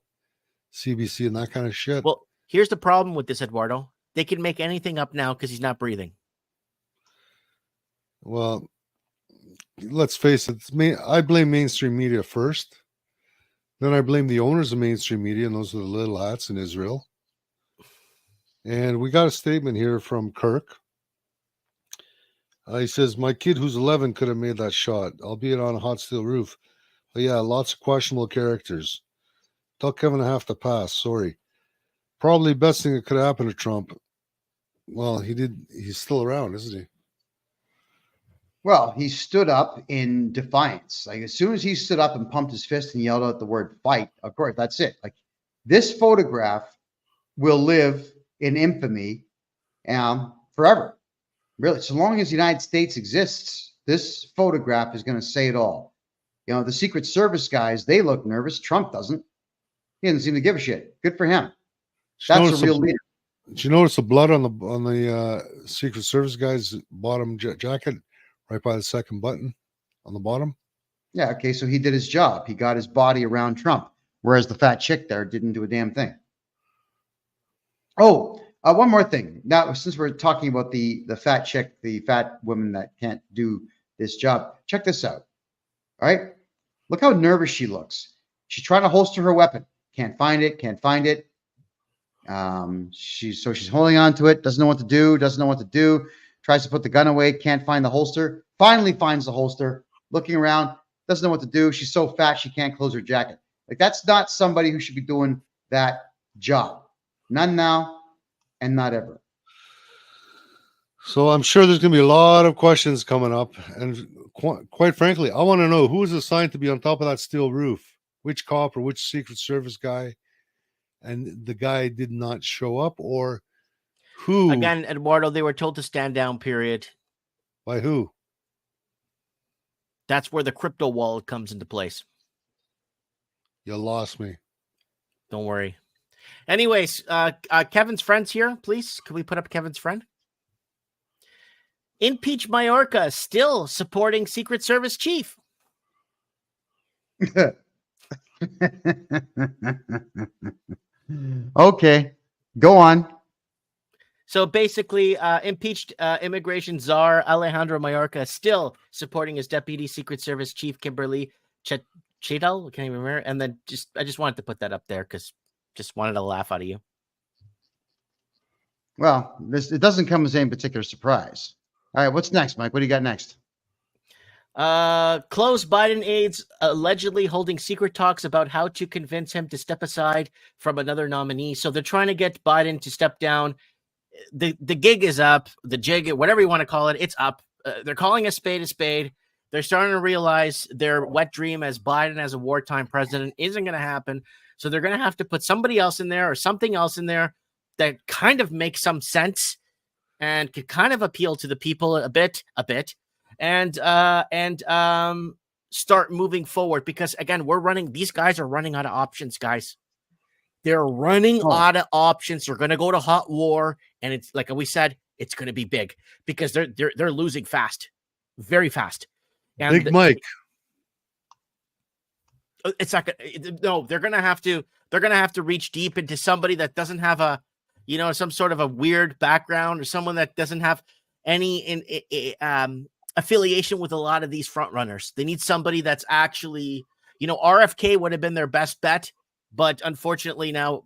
CBC, and that kind of shit. Well, here's the problem with this, Eduardo. They can make anything up now because he's not breathing. Well, let's face it. I blame mainstream media first. Then I blame the owners of mainstream media, and those are the little hats in Israel. And we got a statement here from Kirk. He says, my kid who's 11 could have made that shot, albeit on a hot steel roof. But yeah, lots of questionable characters. Tell Kevin I have to pass. Sorry. Probably best thing that could happen to Trump. Well, he's still around, isn't he? Well, he stood up in defiance. Like as soon as he stood up and pumped his fist and yelled out the word fight, of course, that's it. Like this photograph will live in infamy forever. Really, so long as the United States exists, this photograph is going to say it all. You know, the Secret Service guys, they look nervous. Trump doesn't. He doesn't seem to give a shit. Good for him. That's a real leader. Did you notice the blood on the Secret Service guy's bottom jacket, right by the second button on the bottom? Yeah, okay, so he did his job. He got his body around Trump, whereas the fat chick there didn't do a damn thing. Oh, one more thing. Now, since we're talking about the fat chick, the fat woman that can't do this job, check this out. All right? Look how nervous she looks. She's trying to holster her weapon. Can't find it, can't find it. She's holding on to it, doesn't know what to do, tries to put the gun away, can't find the holster, finally finds the holster, looking around, doesn't know what to do. She's so fat she can't close her jacket. Like, that's not somebody who should be doing that job. None now and not ever. So I'm sure there's going to be a lot of questions coming up. And quite frankly, I want to know who is assigned to be on top of that steel roof. Which cop or which Secret Service guy, and the guy did not show up, or who? Again, Eduardo, they were told to stand down, period. By who? That's where the crypto wallet comes into place. You lost me. Don't worry. Anyways, Kevin's friends here, please. Can we put up Kevin's friend? Impeach Mayorkas, still supporting Secret Service chief. Okay, go on. So basically, impeached immigration czar Alejandro Mayorkas still supporting his deputy Secret Service chief Kimberly Cheadle. I can't even remember. And then I just wanted to put that up there because just wanted to laugh out of you. Well, it doesn't come as any particular surprise. All right, what's next, Mike? What do you got next? Close Biden aides allegedly holding secret talks about how to convince him to step aside from another nominee. So they're trying to get Biden to step down. The gig is up. The jig, whatever you want to call it, it's up. They're calling a spade a spade. They're starting to realize their wet dream as Biden as a wartime president isn't going to happen. So they're going to have to put somebody else in there or something else in there that kind of makes some sense and could kind of appeal to the people a bit. And start moving forward, because again, these guys are running out of options, guys. They're running out of options. They're going to go to hot war, and it's like we said, it's going to be big because they're losing fast, very fast. And Big Mike. It's not no, they're going to have to reach deep into somebody that doesn't have some sort of a weird background, or someone that doesn't have any affiliation with a lot of these front runners. They need somebody that's actually, RFK would have been their best bet, but unfortunately now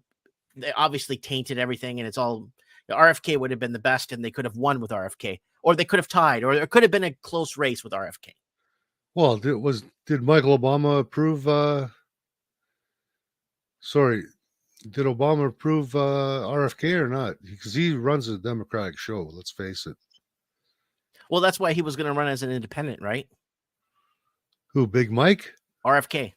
they obviously tainted everything, and it's all RFK would have been the best, and they could have won with RFK, or they could have tied, or there could have been a close race with RFK. Well, did Michael Obama approve? Did Obama approve RFK or not? Because he runs a Democratic show. Let's face it. Well, that's why he was going to run as an independent, right? Who, Big Mike? RFK.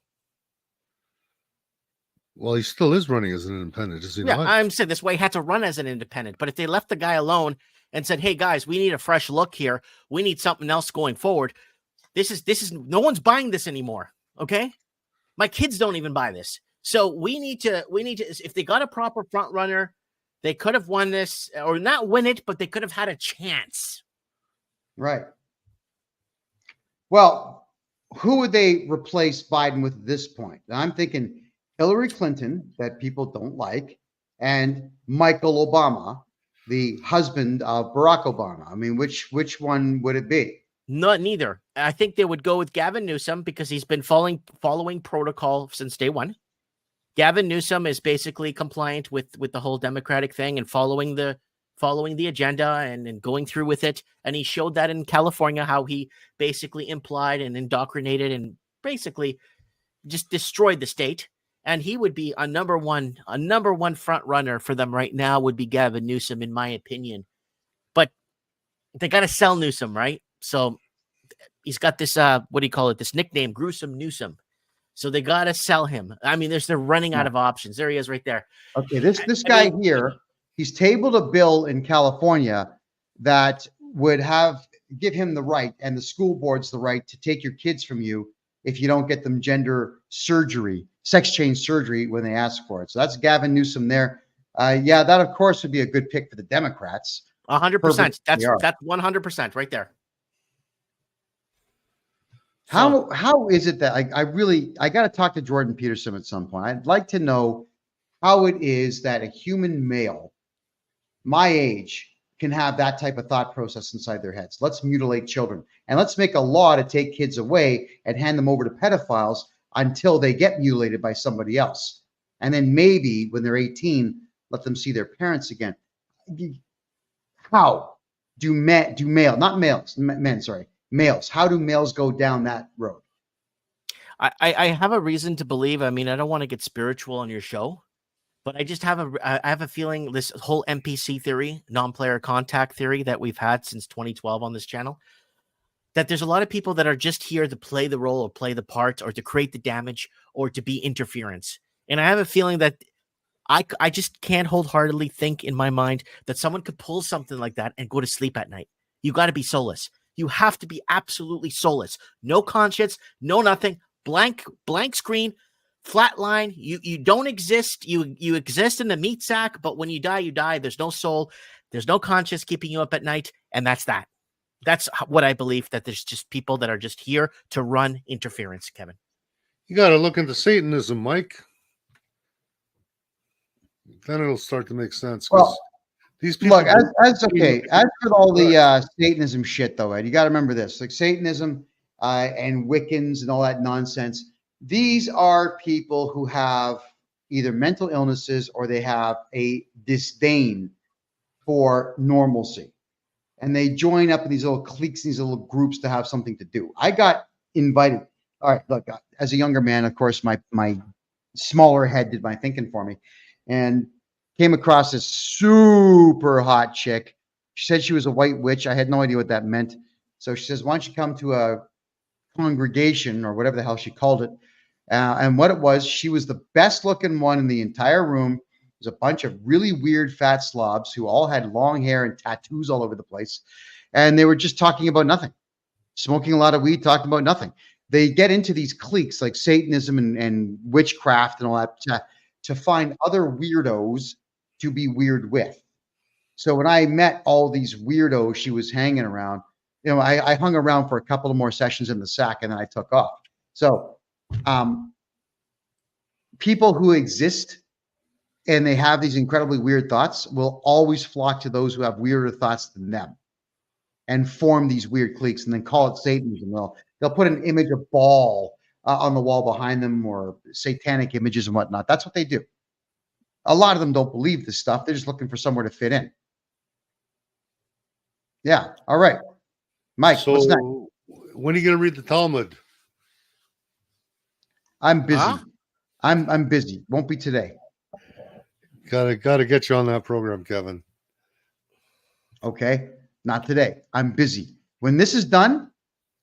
Well, he still is running as an independent, is he not? I'm saying this way he had to run as an independent. But if they left the guy alone and said, hey, guys, we need a fresh look here. We need something else going forward. This is no one's buying this anymore. Okay. My kids don't even buy this. So we need to, if they got a proper front runner, they could have won this, or not win it, but they could have had a chance. Right. Well, who would they replace Biden with at this point? I'm thinking Hillary Clinton, that people don't like, and Michael Obama, the husband of Barack Obama. I mean, which one would it be? Neither. I think they would go with Gavin Newsom because he's been following protocol since day one. Gavin Newsom is basically compliant with the whole Democratic thing and following the agenda and going through with it. And he showed that in California, how he basically implied and indoctrinated and basically just destroyed the state. And he would be a number one front runner for them right now would be Gavin Newsom, in my opinion. But they got to sell Newsom, right? So he's got this, this nickname, Gruesome Newsom. So they got to sell him. I mean, they're running out of options. There he is right there. Okay, this guy here, he's tabled a bill in California that would have give him the right and the school boards the right to take your kids from you if you don't get them gender surgery, sex change surgery when they ask for it. So that's Gavin Newsom there. Yeah, that of course would be a good pick for the Democrats. 100%. That's 100% right there. How is it that I got to talk to Jordan Peterson at some point. I'd like to know how it is that a human male my age can have that type of thought process inside their heads. Let's mutilate children and let's make a law to take kids away and hand them over to pedophiles until they get mutilated by somebody else. And then maybe when they're 18, let them see their parents again. How do males, how do males go down that road? I have a reason to believe. I mean, I don't want to get spiritual on your show, but I have a feeling this whole NPC theory, non-player contact theory that we've had since 2012 on this channel, that there's a lot of people that are just here to play the role or play the part or to create the damage or to be interference. And I have a feeling that I just can't wholeheartedly think in my mind that someone could pull something like that and go to sleep at night. You got to be soulless. You have to be absolutely soulless. No conscience, no nothing, blank screen, flat line. You don't exist. You exist in the meat sack, but when you die, you die. There's no soul. There's no conscience keeping you up at night. And that's that. That's what I believe, that there's just people that are just here to run interference, Kevin. You got to look into Satanism, Mike. Then it'll start to make sense. Well, these people look, as for all the Satanism shit, though, Ed, you got to remember this: like Satanism and Wiccans and all that nonsense. These are people who have either mental illnesses or they have a disdain for normalcy, and they join up in these little cliques, these little groups to have something to do. I got invited. All right, look, as a younger man, of course, my smaller head did my thinking for me, and came across this super hot chick. She said she was a white witch. I had no idea what that meant. So she says, why don't you come to a congregation or whatever the hell she called it. And what it was, she was the best looking one in the entire room. There's a bunch of really weird fat slobs who all had long hair and tattoos all over the place. And they were just talking about nothing, smoking a lot of weed, talking about nothing. They get into these cliques like Satanism and witchcraft and all that to find other weirdos to be weird with. So when I met all these weirdos she was hanging around, you know, I hung around for a couple of more sessions in the sack and then I took off. So people who exist and they have these incredibly weird thoughts will always flock to those who have weirder thoughts than them and form these weird cliques and then call it Satanism. They'll put an image of Baal on the wall behind them or satanic images and whatnot. That's what they do. A lot of them don't believe this stuff. They're just looking for somewhere to fit in. Yeah. All right. Mike, so what's next? When are you going to read the Talmud? I'm busy. I'm busy. Won't be today. Gotta get you on that program, Kevin. Okay. Not today. I'm busy. When this is done,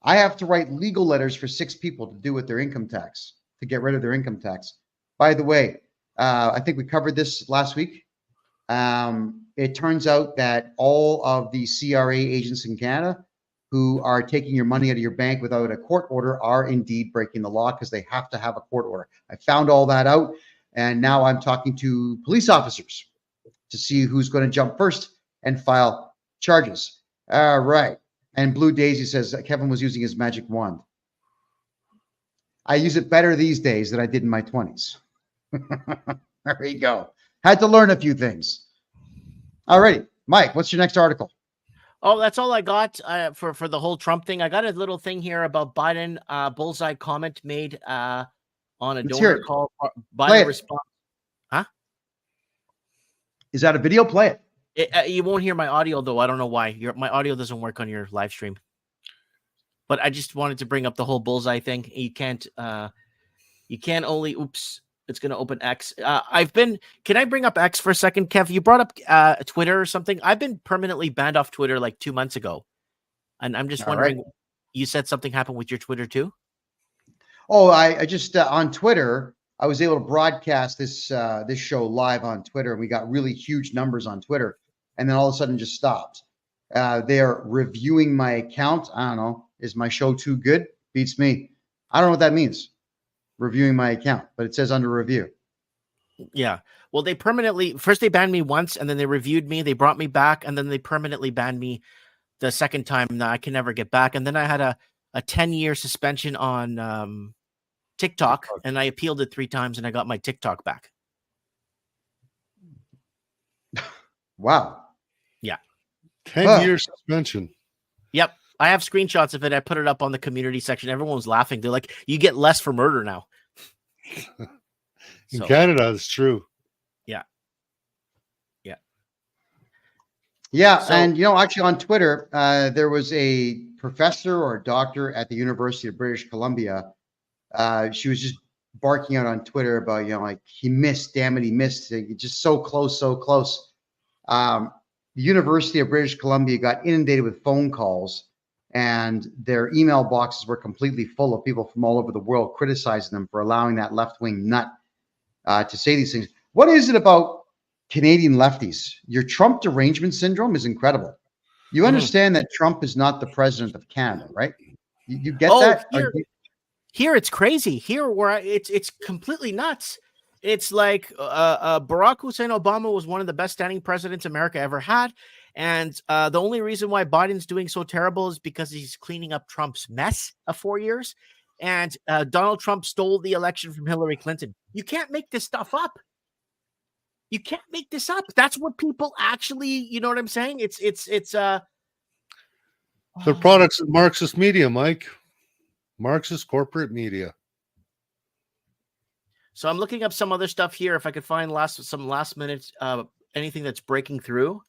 I have to write legal letters for 6 people to do with their income tax, to get rid of their income tax. By the way, I think we covered this last week. It turns out that all of the CRA agents in Canada who are taking your money out of your bank without a court order are indeed breaking the law because they have to have a court order. I found all that out, and now I'm talking to police officers to see who's going to jump first and file charges. All right. And Blue Daisy says that Kevin was using his magic wand. I use it better these days than I did in my 20s. There you go. Had to learn a few things. All righty. Mike, what's your next article? Oh, that's all I got for the whole Trump thing. I got a little thing here about Biden bullseye comment made on a donor call. Biden response. Huh? Is that a video? Play it. You won't hear my audio, though. I don't know why. My audio doesn't work on your live stream. But I just wanted to bring up the whole bullseye thing. You can't only, oops, it's going to open X. Can I bring up X for a second, Kev? You brought up Twitter or something. I've been permanently banned off Twitter like 2 months ago. And I'm just wondering, you said something happened with your Twitter too? Oh, I just, on Twitter, I was able to broadcast this show live on Twitter. And we got really huge numbers on Twitter. And then all of a sudden just stopped. They are reviewing my account. I don't know. Is my show too good? Beats me. I don't know what that means. Reviewing my account, but it says under review. Yeah. Well, they permanently first they banned me once, and then they reviewed me. They brought me back, and then they permanently banned me the second time. Now I can never get back. And then I had a 10-year suspension on TikTok, and I appealed it 3 times, and I got my TikTok back. Wow. Yeah. 10-year suspension. Yep. I have screenshots of it. I put it up on the community section. Everyone was laughing. They're like, you get less for murder now. In Canada, it's true. Yeah. Yeah. Yeah. So, and, actually on Twitter, there was a professor or a doctor at the University of British Columbia. She was just barking out on Twitter about, like he missed, damn it, he missed. Just so close, so close. The University of British Columbia got inundated with phone calls, and their email boxes were completely full of people from all over the world criticizing them for allowing that left-wing nut to say these things. What is it about Canadian lefties? Your Trump derangement syndrome is incredible. You understand that Trump is not the president of Canada, right? You get that? Here it's crazy. Here where it's completely nuts. It's like Barack Hussein Obama was one of the best standing presidents America ever had. And the only reason why Biden's doing so terrible is because he's cleaning up Trump's mess of 4 years. And Donald Trump stole the election from Hillary Clinton. You can't make this stuff up. You can't make this up. That's what people actually, you know what I'm saying? It's the products of Marxist media, Mike. Marxist corporate media. So I'm looking up some other stuff here. If I could find some last minute anything that's breaking through.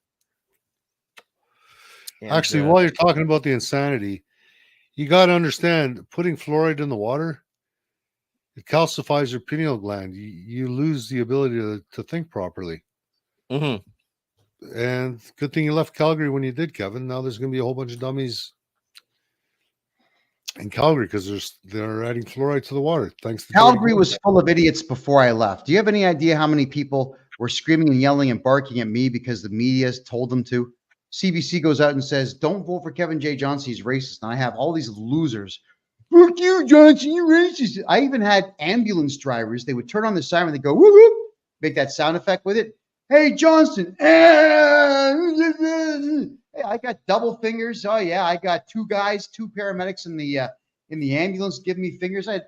And, actually, while you're talking about the insanity, you got to understand, putting fluoride in the water, it calcifies your pineal gland. You lose the ability to think properly. Mm-hmm. And good thing you left Calgary when you did, Kevin. Now there's going to be a whole bunch of dummies in Calgary because they're adding fluoride to the water. Thanks to Calgary was full of idiots before I left. Do you have any idea how many people were screaming and yelling and barking at me because the media told them to? CBC goes out and says, don't vote for Kevin J. Johnston. He's racist. And I have all these losers. Fuck you, Johnson, you racist. I even had ambulance drivers. They would turn on the siren. They go, whoop, whoop, make that sound effect with it. Hey, Johnston. Hey, I got double fingers. Oh, yeah. I got 2 paramedics in the ambulance giving me fingers. I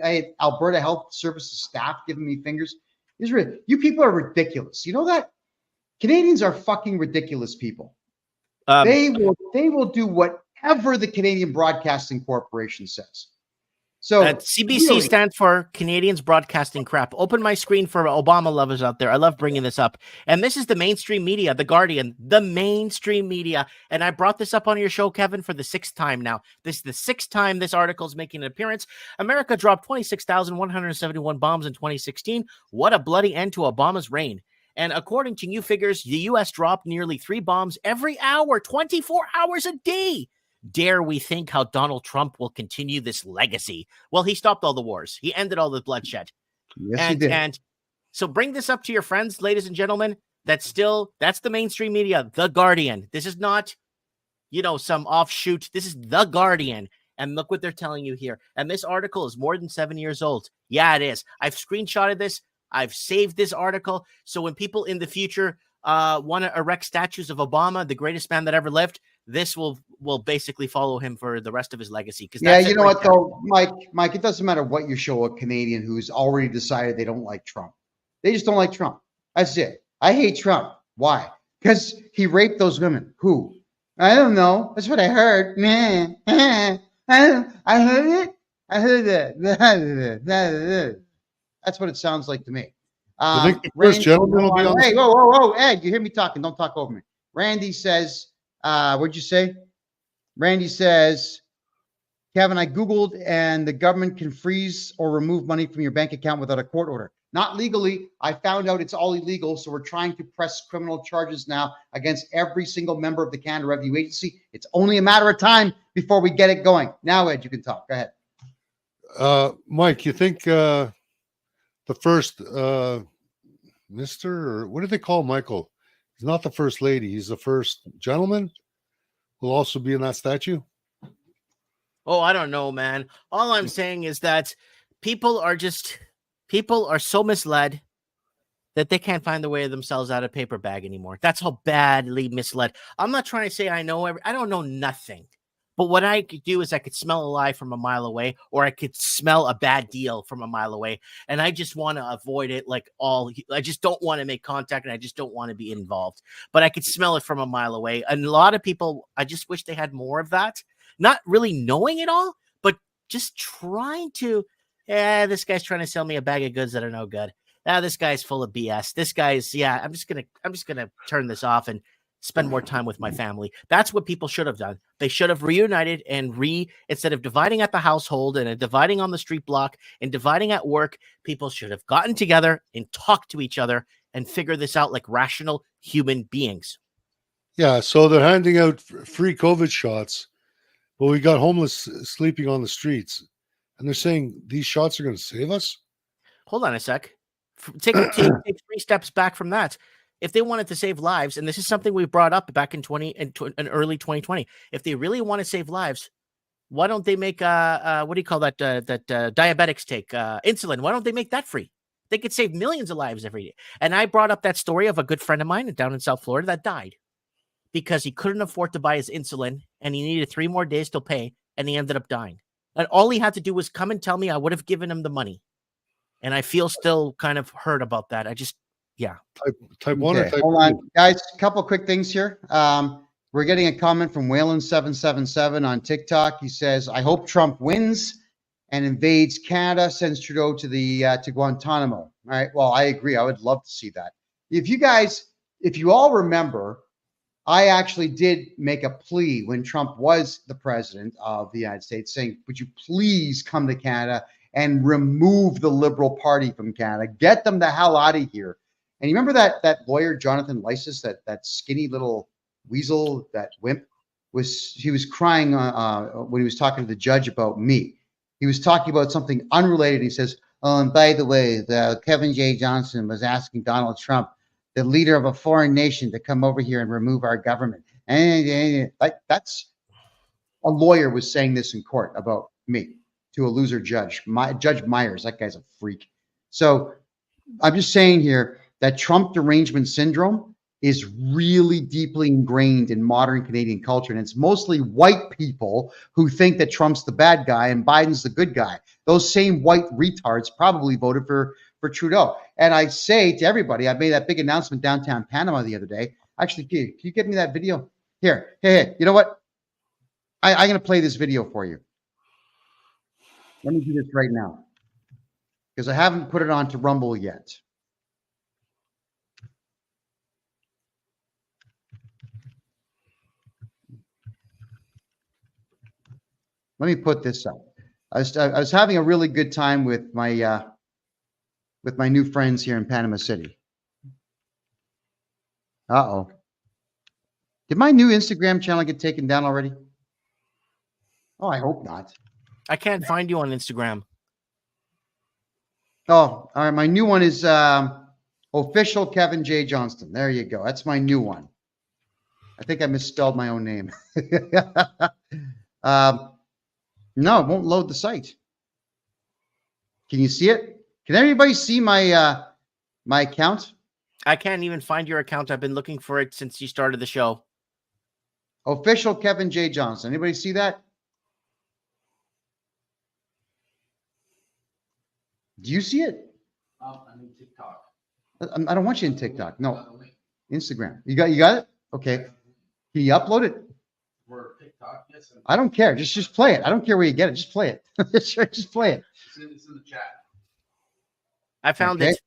had Alberta Health Services staff giving me fingers. You people are ridiculous. You know that? Canadians are fucking ridiculous people. They will do whatever the Canadian Broadcasting Corporation says. So CBC stands for Canadians Broadcasting Crap. Open my screen for Obama lovers out there. I love bringing this up. And this is the mainstream media, The Guardian, the mainstream media. And I brought this up on your show, Kevin, for the 6th time now. This is the 6th time this article is making an appearance. America dropped 26,171 bombs in 2016. What a bloody end to Obama's reign. And according to new figures, the U.S. dropped nearly 3 bombs every hour, 24 hours a day. Dare we think how Donald Trump will continue this legacy? Well, he stopped all the wars. He ended all the bloodshed. Yes, he did. And so bring this up to your friends, ladies and gentlemen. That's the mainstream media, The Guardian. This is not, some offshoot. This is The Guardian. And look what they're telling you here. And this article is more than 7 years old. Yeah, it is. I've screenshotted this. I've saved this article. So when people in the future want to erect statues of Obama, the greatest man that ever lived, this will basically follow him for the rest of his legacy. Yeah, you know what, though, Mike, it doesn't matter what you show a Canadian who's already decided they don't like Trump. They just don't like Trump. That's it. I hate Trump. Why? Because he raped those women. Who? I don't know. That's what I heard. I heard it. I heard that. That's what it sounds like to me. I think the first gentleman will be on. Hey, whoa, Ed, you hear me talking? Don't talk over me. Randy says, what'd you say? Randy says, Kevin, I Googled and the government can freeze or remove money from your bank account without a court order. Not legally. I found out it's all illegal. So we're trying to press criminal charges now against every single member of the Canada Revenue Agency. It's only a matter of time before we get it going. Now, Ed, you can talk. Go ahead. Mike, you think the first Mr. or what do they call Michael? He's not the first lady. He's the first gentleman. will also be in that statue? Oh, I don't know, man. All I'm saying is that people are so misled that they can't find the way of themselves out of paper bag anymore. That's how badly misled. I'm not trying to say I don't know nothing. But what I could do is I could smell a lie from a mile away, or I could smell a bad deal from a mile away. And I just want to avoid it I just don't want to make contact, and I just don't want to be involved. But I could smell it from a mile away. And a lot of people, I just wish they had more of that. Not really knowing it all, but just trying to, this guy's trying to sell me a bag of goods that are no good. This guy's full of BS. This guy's, I'm just gonna turn this off and spend more time with my family. That's what people should have done. They should have reunited and instead of dividing at the household and dividing on the street block and dividing at work, people should have gotten together and talked to each other and figure this out like rational human beings. Yeah, so they're handing out free COVID shots, but we got homeless sleeping on the streets, and they're saying these shots are going to save us. Hold on a sec. Take 3 steps back from that. If they wanted to save lives, and this is something we brought up back in early 2020, if they really want to save lives, why don't they make what do you call that diabetics take insulin? Why don't they make that free? They could save millions of lives every day. And I brought up that story of a good friend of mine down in South Florida that died because he couldn't afford to buy his insulin, and he needed 3 more days to pay, and he ended up dying. And all he had to do was come and tell me. I would have given him the money. And I feel still kind of hurt about that. Type 1 or type hold 2? on, guys. A couple quick things here. We're getting a comment from Whalen777 on TikTok. He says, "I hope Trump wins and invades Canada, sends Trudeau to Guantanamo." All right. Well, I agree. I would love to see that. If you all remember, I actually did make a plea when Trump was the president of the United States, saying, "Would you please come to Canada and remove the Liberal Party from Canada? Get them the hell out of here." And you remember that lawyer, Jonathan Lysis, that skinny little weasel, that wimp, he was crying when he was talking to the judge about me. He was talking about something unrelated. He says, "Oh, and by the way, Kevin J. Johnston was asking Donald Trump, the leader of a foreign nation, to come over here and remove our government." And that's a lawyer was saying this in court about me to a loser judge. Judge Myers, that guy's a freak. So I'm just saying here that Trump derangement syndrome is really deeply ingrained in modern Canadian culture. And it's mostly white people who think that Trump's the bad guy and Biden's the good guy. Those same white retards probably voted for Trudeau. And I say to everybody, I made that big announcement downtown Panama the other day. Actually, can you give me that video? Here, hey, you know what? I'm going to play this video for you. Let me do this right now because I haven't put it on to Rumble yet. Let me put this up. I was having a really good time with my new friends here in Panama City. Uh-oh. Did my new Instagram channel get taken down already? Oh, I hope not. I can't find you on Instagram. Oh, all right. My new one is official Kevin J. Johnston. There you go. That's my new one. I think I misspelled my own name. No, it won't load the site. Can you see it? Can everybody see my my account? I can't even find your account. I've been looking for it since you started the show. Official Kevin J. Johnston. Anybody see that? Do you see it? I'm in TikTok. I don't want you in TikTok. No, Instagram. You got it? Okay. Can you upload it? For TikTok, yes. I don't care. Just play it. I don't care where you get it. Just play it. Just play it. It's in the chat. I found it.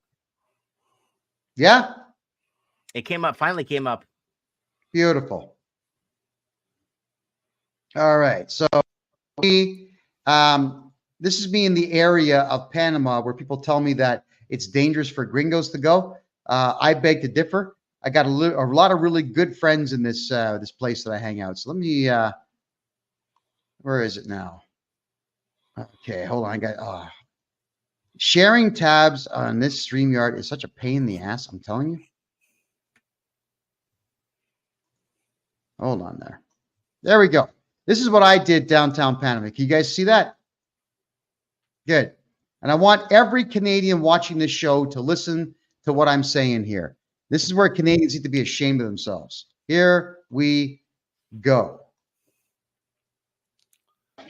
Yeah. It came up. Finally came up. Beautiful. All right. So this is me in the area of Panama where people tell me that it's dangerous for gringos to go. I beg to differ. I got a lot of really good friends in this this place that I hang out. So let me where is it now? Okay, hold on. I got sharing tabs on this StreamYard is such a pain in the ass, I'm telling you. Hold on there. There we go. This is what I did downtown Panama. Can you guys see that? Good. And I want every Canadian watching this show to listen to what I'm saying here. This is where Canadians need to be ashamed of themselves. Here we go.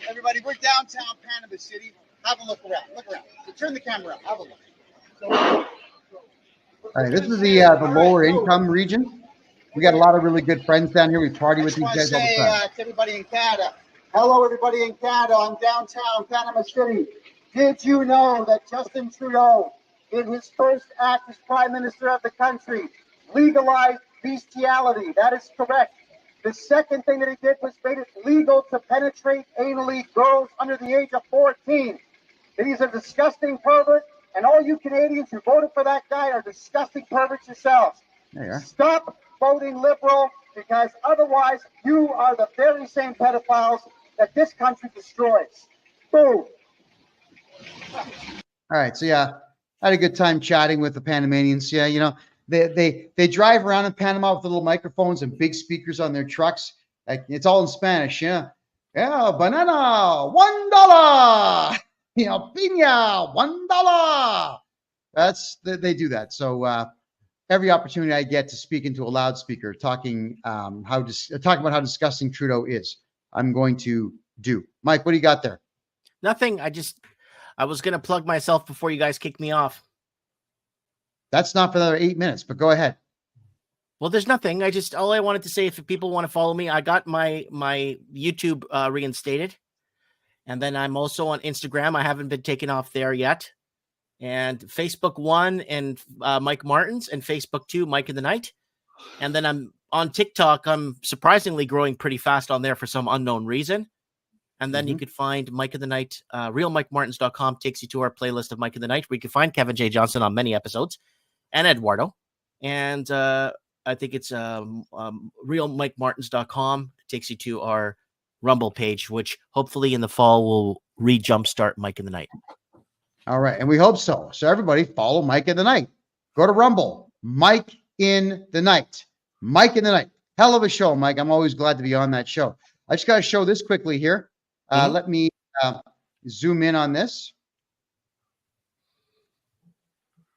Everybody, we're downtown Panama City. Have a look around. Look around. So turn the camera around. Have a look. All right, this is the lower income region. We got a lot of really good friends down here. We party with these guys all the time. To everybody in Canada. Hello, everybody in Canada. I'm downtown Panama City. Did you know that Justin Trudeau, in his first act as Prime Minister of the country, legalized bestiality? That is correct. The second thing that he did was made it legal to penetrate anally girls under the age of 14. He's a disgusting pervert, and all you Canadians who voted for that guy are disgusting perverts yourselves. There you are. Stop voting Liberal, because otherwise you are the very same pedophiles that this country destroys. Boom. All right, so yeah, I had a good time chatting with the Panamanians. Yeah, you know, they drive around in Panama with little microphones and big speakers on their trucks. Like, it's all in Spanish. Yeah, banana, $1. You know, piña, $1. They do that. So every opportunity I get to speak into a loudspeaker, talking about how disgusting Trudeau is, I'm going to do. Mike, what do you got there? Nothing. I was going to plug myself before you guys kick me off. That's not for another 8 minutes, but go ahead. Well, there's nothing. All I wanted to say, if people want to follow me, I got my YouTube reinstated. And then I'm also on Instagram. I haven't been taken off there yet. And Facebook 1 and Mike Martins, and Facebook 2, Mike in the Night. And then I'm on TikTok. I'm surprisingly growing pretty fast on there for some unknown reason. And then you could find Mike in the Night. RealMikeMartins.com takes you to our playlist of Mike in the Night, where you can find Kevin J. Johnston on many episodes, and Eduardo. And I think it's RealMikeMartins.com takes you to our Rumble page, which hopefully in the fall will re-jumpstart Mike in the Night. All right, and we hope so. So everybody follow Mike in the Night. Go to Rumble, Mike in the Night. Mike in the Night. Hell of a show, Mike. I'm always glad to be on that show. I just got to show this quickly here. Let me zoom in on this.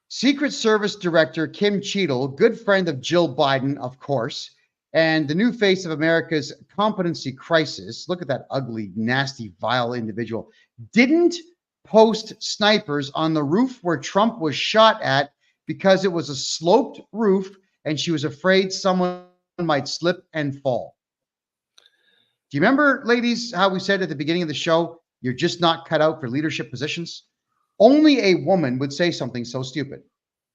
Secret Service Director Kim Cheadle, good friend of Jill Biden, of course, and the new face of America's competency crisis. Look at that ugly, nasty, vile individual. Didn't post snipers on the roof where Trump was shot at because it was a sloped roof and she was afraid someone might slip and fall. Do you remember, ladies, how we said at the beginning of the show, you're just not cut out for leadership positions? Only a woman would say something so stupid.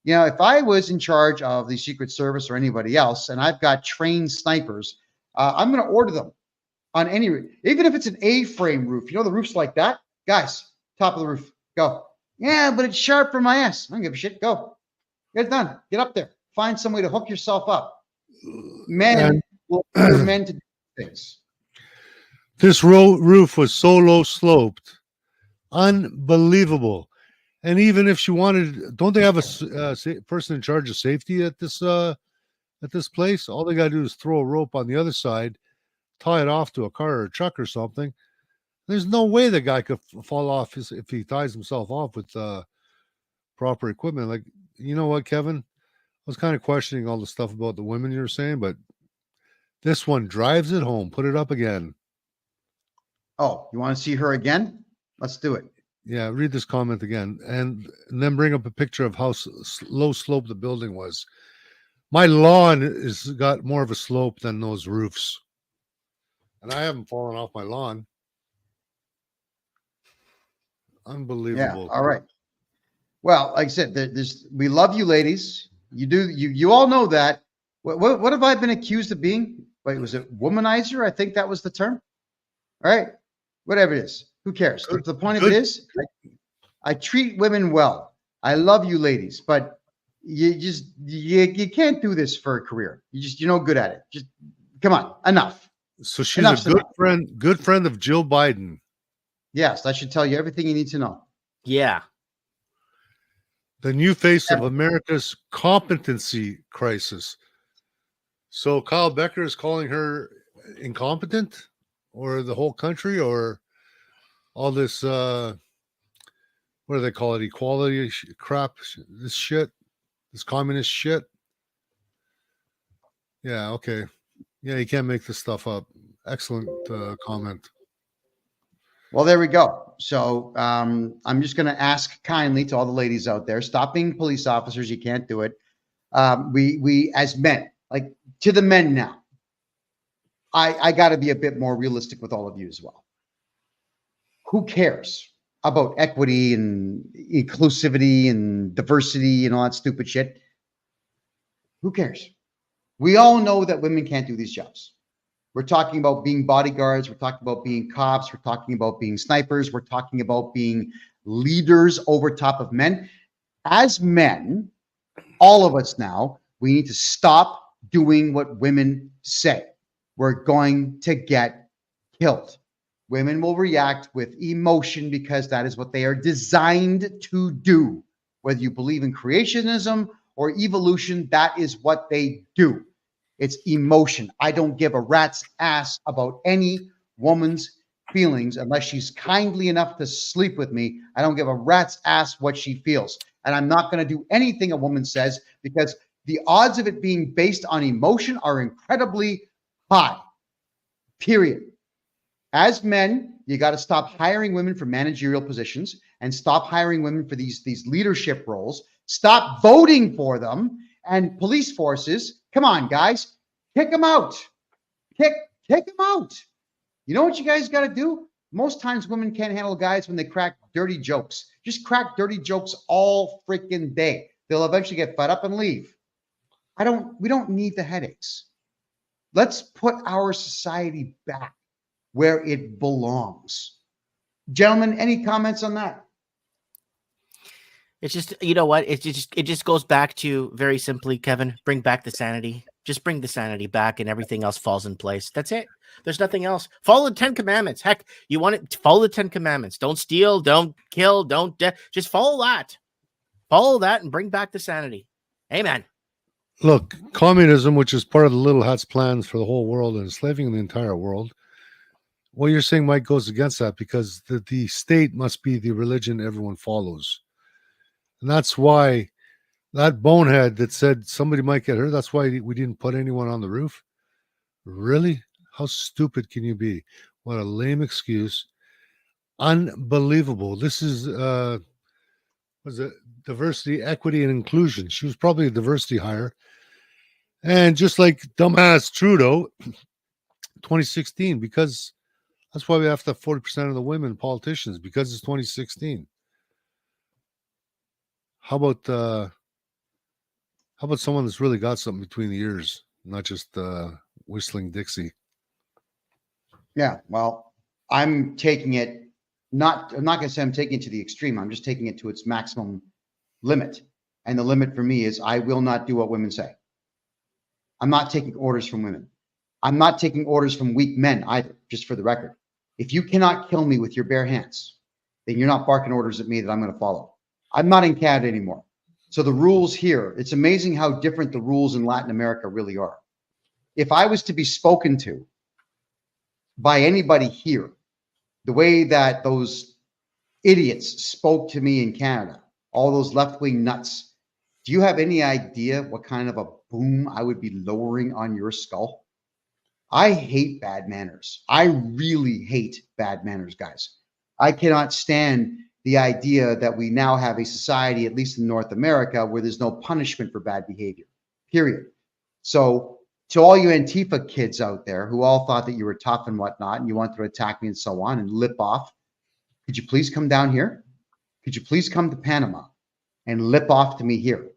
You know, if I was in charge of the Secret Service or anybody else, and I've got trained snipers, I'm going to order them on any roof, even if it's an A-frame roof. You know, the roofs like that, guys, top of the roof, go. Yeah, but it's sharp for my ass. I don't give a shit. Go. Get it done. Get up there. Find some way to hook yourself up. Men will order men to do things. This roof was so low sloped, unbelievable. And even if she wanted, don't they have a person in charge of safety at this place? All they got to do is throw a rope on the other side, tie it off to a car or a truck or something. There's no way the guy could fall off if he ties himself off with proper equipment. Like, you know what, Kevin? I was kind of questioning all the stuff about the women you were saying, but this one drives it home. Put it up again. Oh, you want to see her again? Let's do it. Yeah, read this comment again, and then bring up a picture of how low slope the building was. My lawn is got more of a slope than those roofs, and I haven't fallen off my lawn. Unbelievable. Yeah. All right. Well, like I said, we love you, ladies. You all know that. What have I been accused of being? Wait, was it womanizer? I think that was the term. All right. Whatever it is. Who cares? The point of it is, I treat women well. I love you, ladies, but you can't do this for a career. You're no good at it. Just come on, enough. So she's a good friend of Jill Biden. Yes, that should tell you everything you need to know. Yeah. The new face of America's competency crisis. So Kyle Becker is calling her incompetent? or the whole country, or all this what do they call it, equality crap, this shit, this communist shit? Yeah, okay. Yeah, you can't make this stuff up. Excellent comment. Well, there we go. So I'm just going to ask kindly to all the ladies out there, stop being police officers. You can't do it. We as men, like to the men now, I got to be a bit more realistic with all of you as well. Who cares about equity and inclusivity and diversity and all that stupid shit? Who cares? We all know that women can't do these jobs. We're talking about being bodyguards. We're talking about being cops. We're talking about being snipers. We're talking about being leaders over top of men. As men, all of us now, we need to stop doing what women say. We're going to get killed. Women will react with emotion because that is what they are designed to do. Whether you believe in creationism or evolution, that is what they do. It's emotion. I don't give a rat's ass about any woman's feelings unless she's kindly enough to sleep with me. I don't give a rat's ass what she feels. And I'm not going to do anything a woman says because the odds of it being based on emotion are incredibly high. Period. As men, you got to stop hiring women for managerial positions and stop hiring women for these leadership roles. Stop voting for them. And police forces, come on, guys, kick them out. Kick them out. You know what you guys got to do? Most times women can't handle guys when they crack dirty jokes. Just crack dirty jokes all freaking day. They'll eventually get fed up and leave. We don't need the headaches. Let's put our society back where it belongs. Gentlemen, any comments on that? It's just, you know what? It just goes back to, very simply, Kevin, bring back the sanity. Just bring the sanity back and everything else falls in place. That's it. There's nothing else. Follow the 10 commandments. Heck, you want it, follow the 10 commandments. Don't steal, don't kill, don't just follow that. Follow that and bring back the sanity. Amen. Look, communism, which is part of the Little Hats plans for the whole world and enslaving the entire world, what you're saying, Mike, goes against that because the state must be the religion everyone follows. And that's why that bonehead that said somebody might get hurt, that's why we didn't put anyone on the roof. Really? How stupid can you be? What a lame excuse. Unbelievable. This is, was it diversity, equity, and inclusion? She was probably a diversity hire. And just like dumbass Trudeau, 2016, because that's why we have to have 40% of the women politicians, because it's 2016. How about someone that's really got something between the ears, not just whistling Dixie? Yeah, well, I'm taking it I'm not going to say I'm taking it to the extreme. I'm just taking it to its maximum limit. And the limit for me is I will not do what women say. I'm not taking orders from women. I'm not taking orders from weak men either, just for the record. If you cannot kill me with your bare hands, then you're not barking orders at me that I'm going to follow. I'm not in Canada anymore. So the rules here, it's amazing how different the rules in Latin America really are. If I was to be spoken to by anybody here, the way that those idiots spoke to me in Canada, all those left-wing nuts, do you have any idea what kind of a boom I would be lowering on your skull? I hate bad manners. I really hate bad manners, guys. I cannot stand the idea that we now have a society, at least in North America, where there's no punishment for bad behavior, period. So to all you Antifa kids out there who all thought that you were tough and whatnot, and you wanted to attack me and so on and lip off, could you please come down here? Could you please come to Panama and lip off to me here?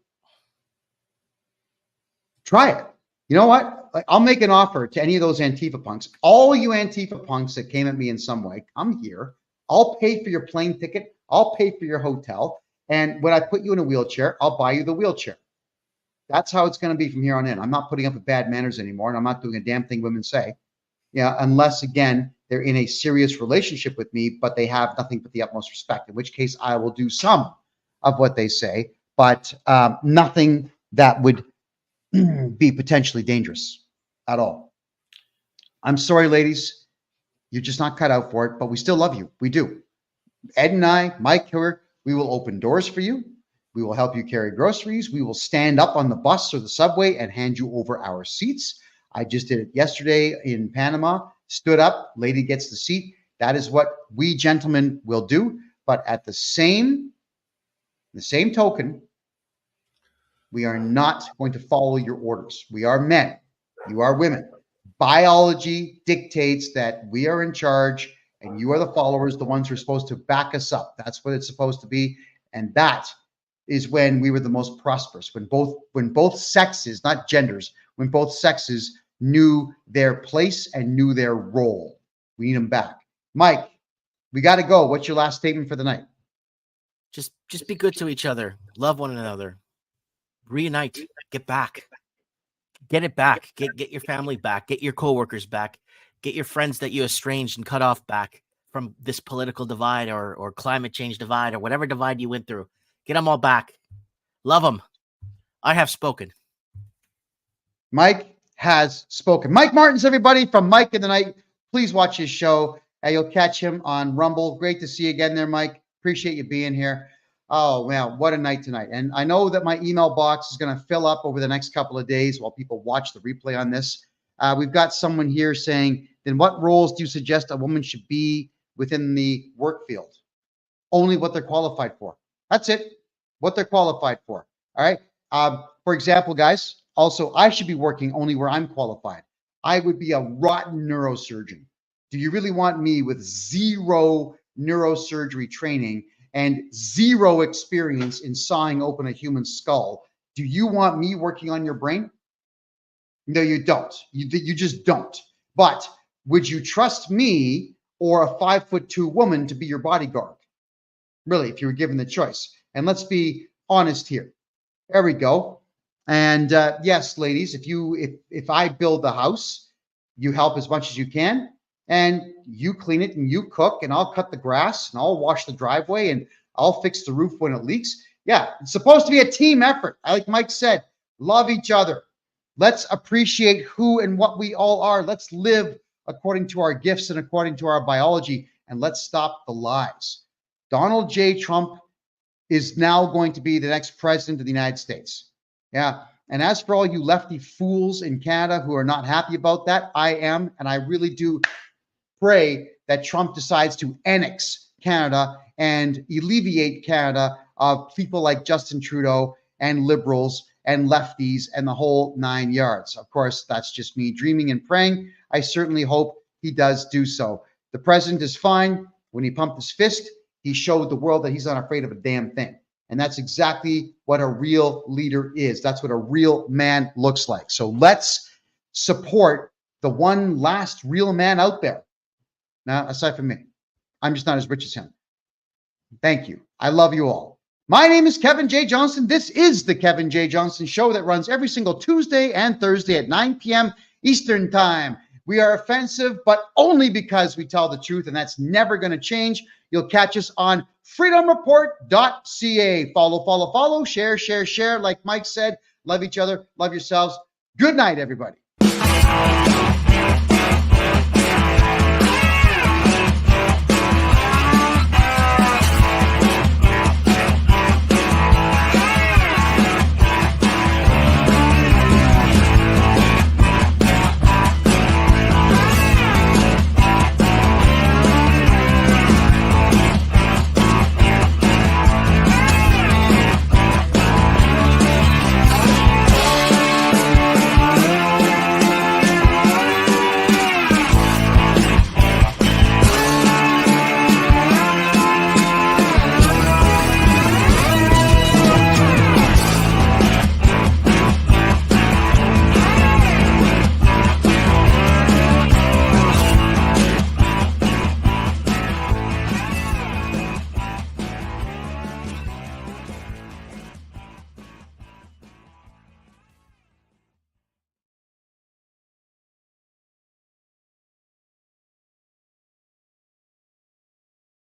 Try it. You know what? I'll make an offer to any of those Antifa punks. All you Antifa punks that came at me in some way, come here. I'll pay for your plane ticket. I'll pay for your hotel. And when I put you in a wheelchair, I'll buy you the wheelchair. That's how it's going to be from here on in. I'm not putting up with bad manners anymore, and I'm not doing a damn thing women say. Yeah, unless, again, they're in a serious relationship with me, but they have nothing but the utmost respect, in which case I will do some of what they say, but nothing that would be potentially dangerous at all. I'm sorry, ladies. You're just not cut out for it, but we still love you. We do. Ed and I, Mike here, we will open doors for you. We will help you carry groceries. We will stand up on the bus or the subway and hand you over our seats. I just did it yesterday in Panama. Stood up, lady gets the seat. That is what we gentlemen will do. But at the same token, we are not going to follow your orders. We are men. You are women. Biology dictates that we are in charge and you are the followers, the ones who are supposed to back us up. That's what it's supposed to be. And that is when we were the most prosperous, when both sexes, not genders, when both sexes knew their place and knew their role. We need them back. Mike, we got to go. What's your last statement for the night? Just be good to each other. Love one another. Reunite. Get back. Get it back. Get your family back. Get your coworkers back. Get your friends that you estranged and cut off back from this political divide or climate change divide or whatever divide you went through. Get them all back. Love them. I have spoken. Mike has spoken. Mike Martins, everybody, from Mike in the Night. Please watch his show. You'll catch him on Rumble. Great to see you again there, Mike. Appreciate you being here. Oh, man, what a night tonight. And I know that my email box is going to fill up over the next couple of days while people watch the replay on this. We've got someone here saying, then what roles do you suggest a woman should be within the work field? Only what they're qualified for. That's it. What they're qualified for. All right. For example, guys, also, I should be working only where I'm qualified. I would be a rotten neurosurgeon. Do you really want me with zero neurosurgery training and zero experience in sawing open a human skull? Do you want me working on your brain? No, you don't. You just don't. But would you trust me or a 5'2" woman to be your bodyguard? Really, if you were given the choice. And let's be honest here. There we go. And yes, ladies, if I build the house, you help as much as you can, and you clean it and you cook, and I'll cut the grass and I'll wash the driveway and I'll fix the roof when it leaks. Yeah, it's supposed to be a team effort. Like Mike said, love each other. Let's appreciate who and what we all are. Let's live according to our gifts and according to our biology, and let's stop the lies. Donald J. Trump is now going to be the next president of the United States. Yeah. And as for all you lefty fools in Canada who are not happy about that, I am. And I really do pray that Trump decides to annex Canada and alleviate Canada of people like Justin Trudeau and liberals and lefties and the whole 9 yards. Of course, that's just me dreaming and praying. I certainly hope he does do so. The president is fine. When he pumped his fist, he showed the world that he's not afraid of a damn thing. And that's exactly what a real leader is. That's what a real man looks like. So let's support the one last real man out there. Now, aside from me, I'm just not as rich as him. Thank you. I love you all. My name is Kevin J. Johnston. This is the Kevin J. Johnston Show that runs every single Tuesday and Thursday at 9 p.m. Eastern Time. We are offensive, but only because we tell the truth, and that's never going to change. You'll catch us on freedomreport.ca. Follow, share. Like Mike said, love each other, love yourselves. Good night, everybody.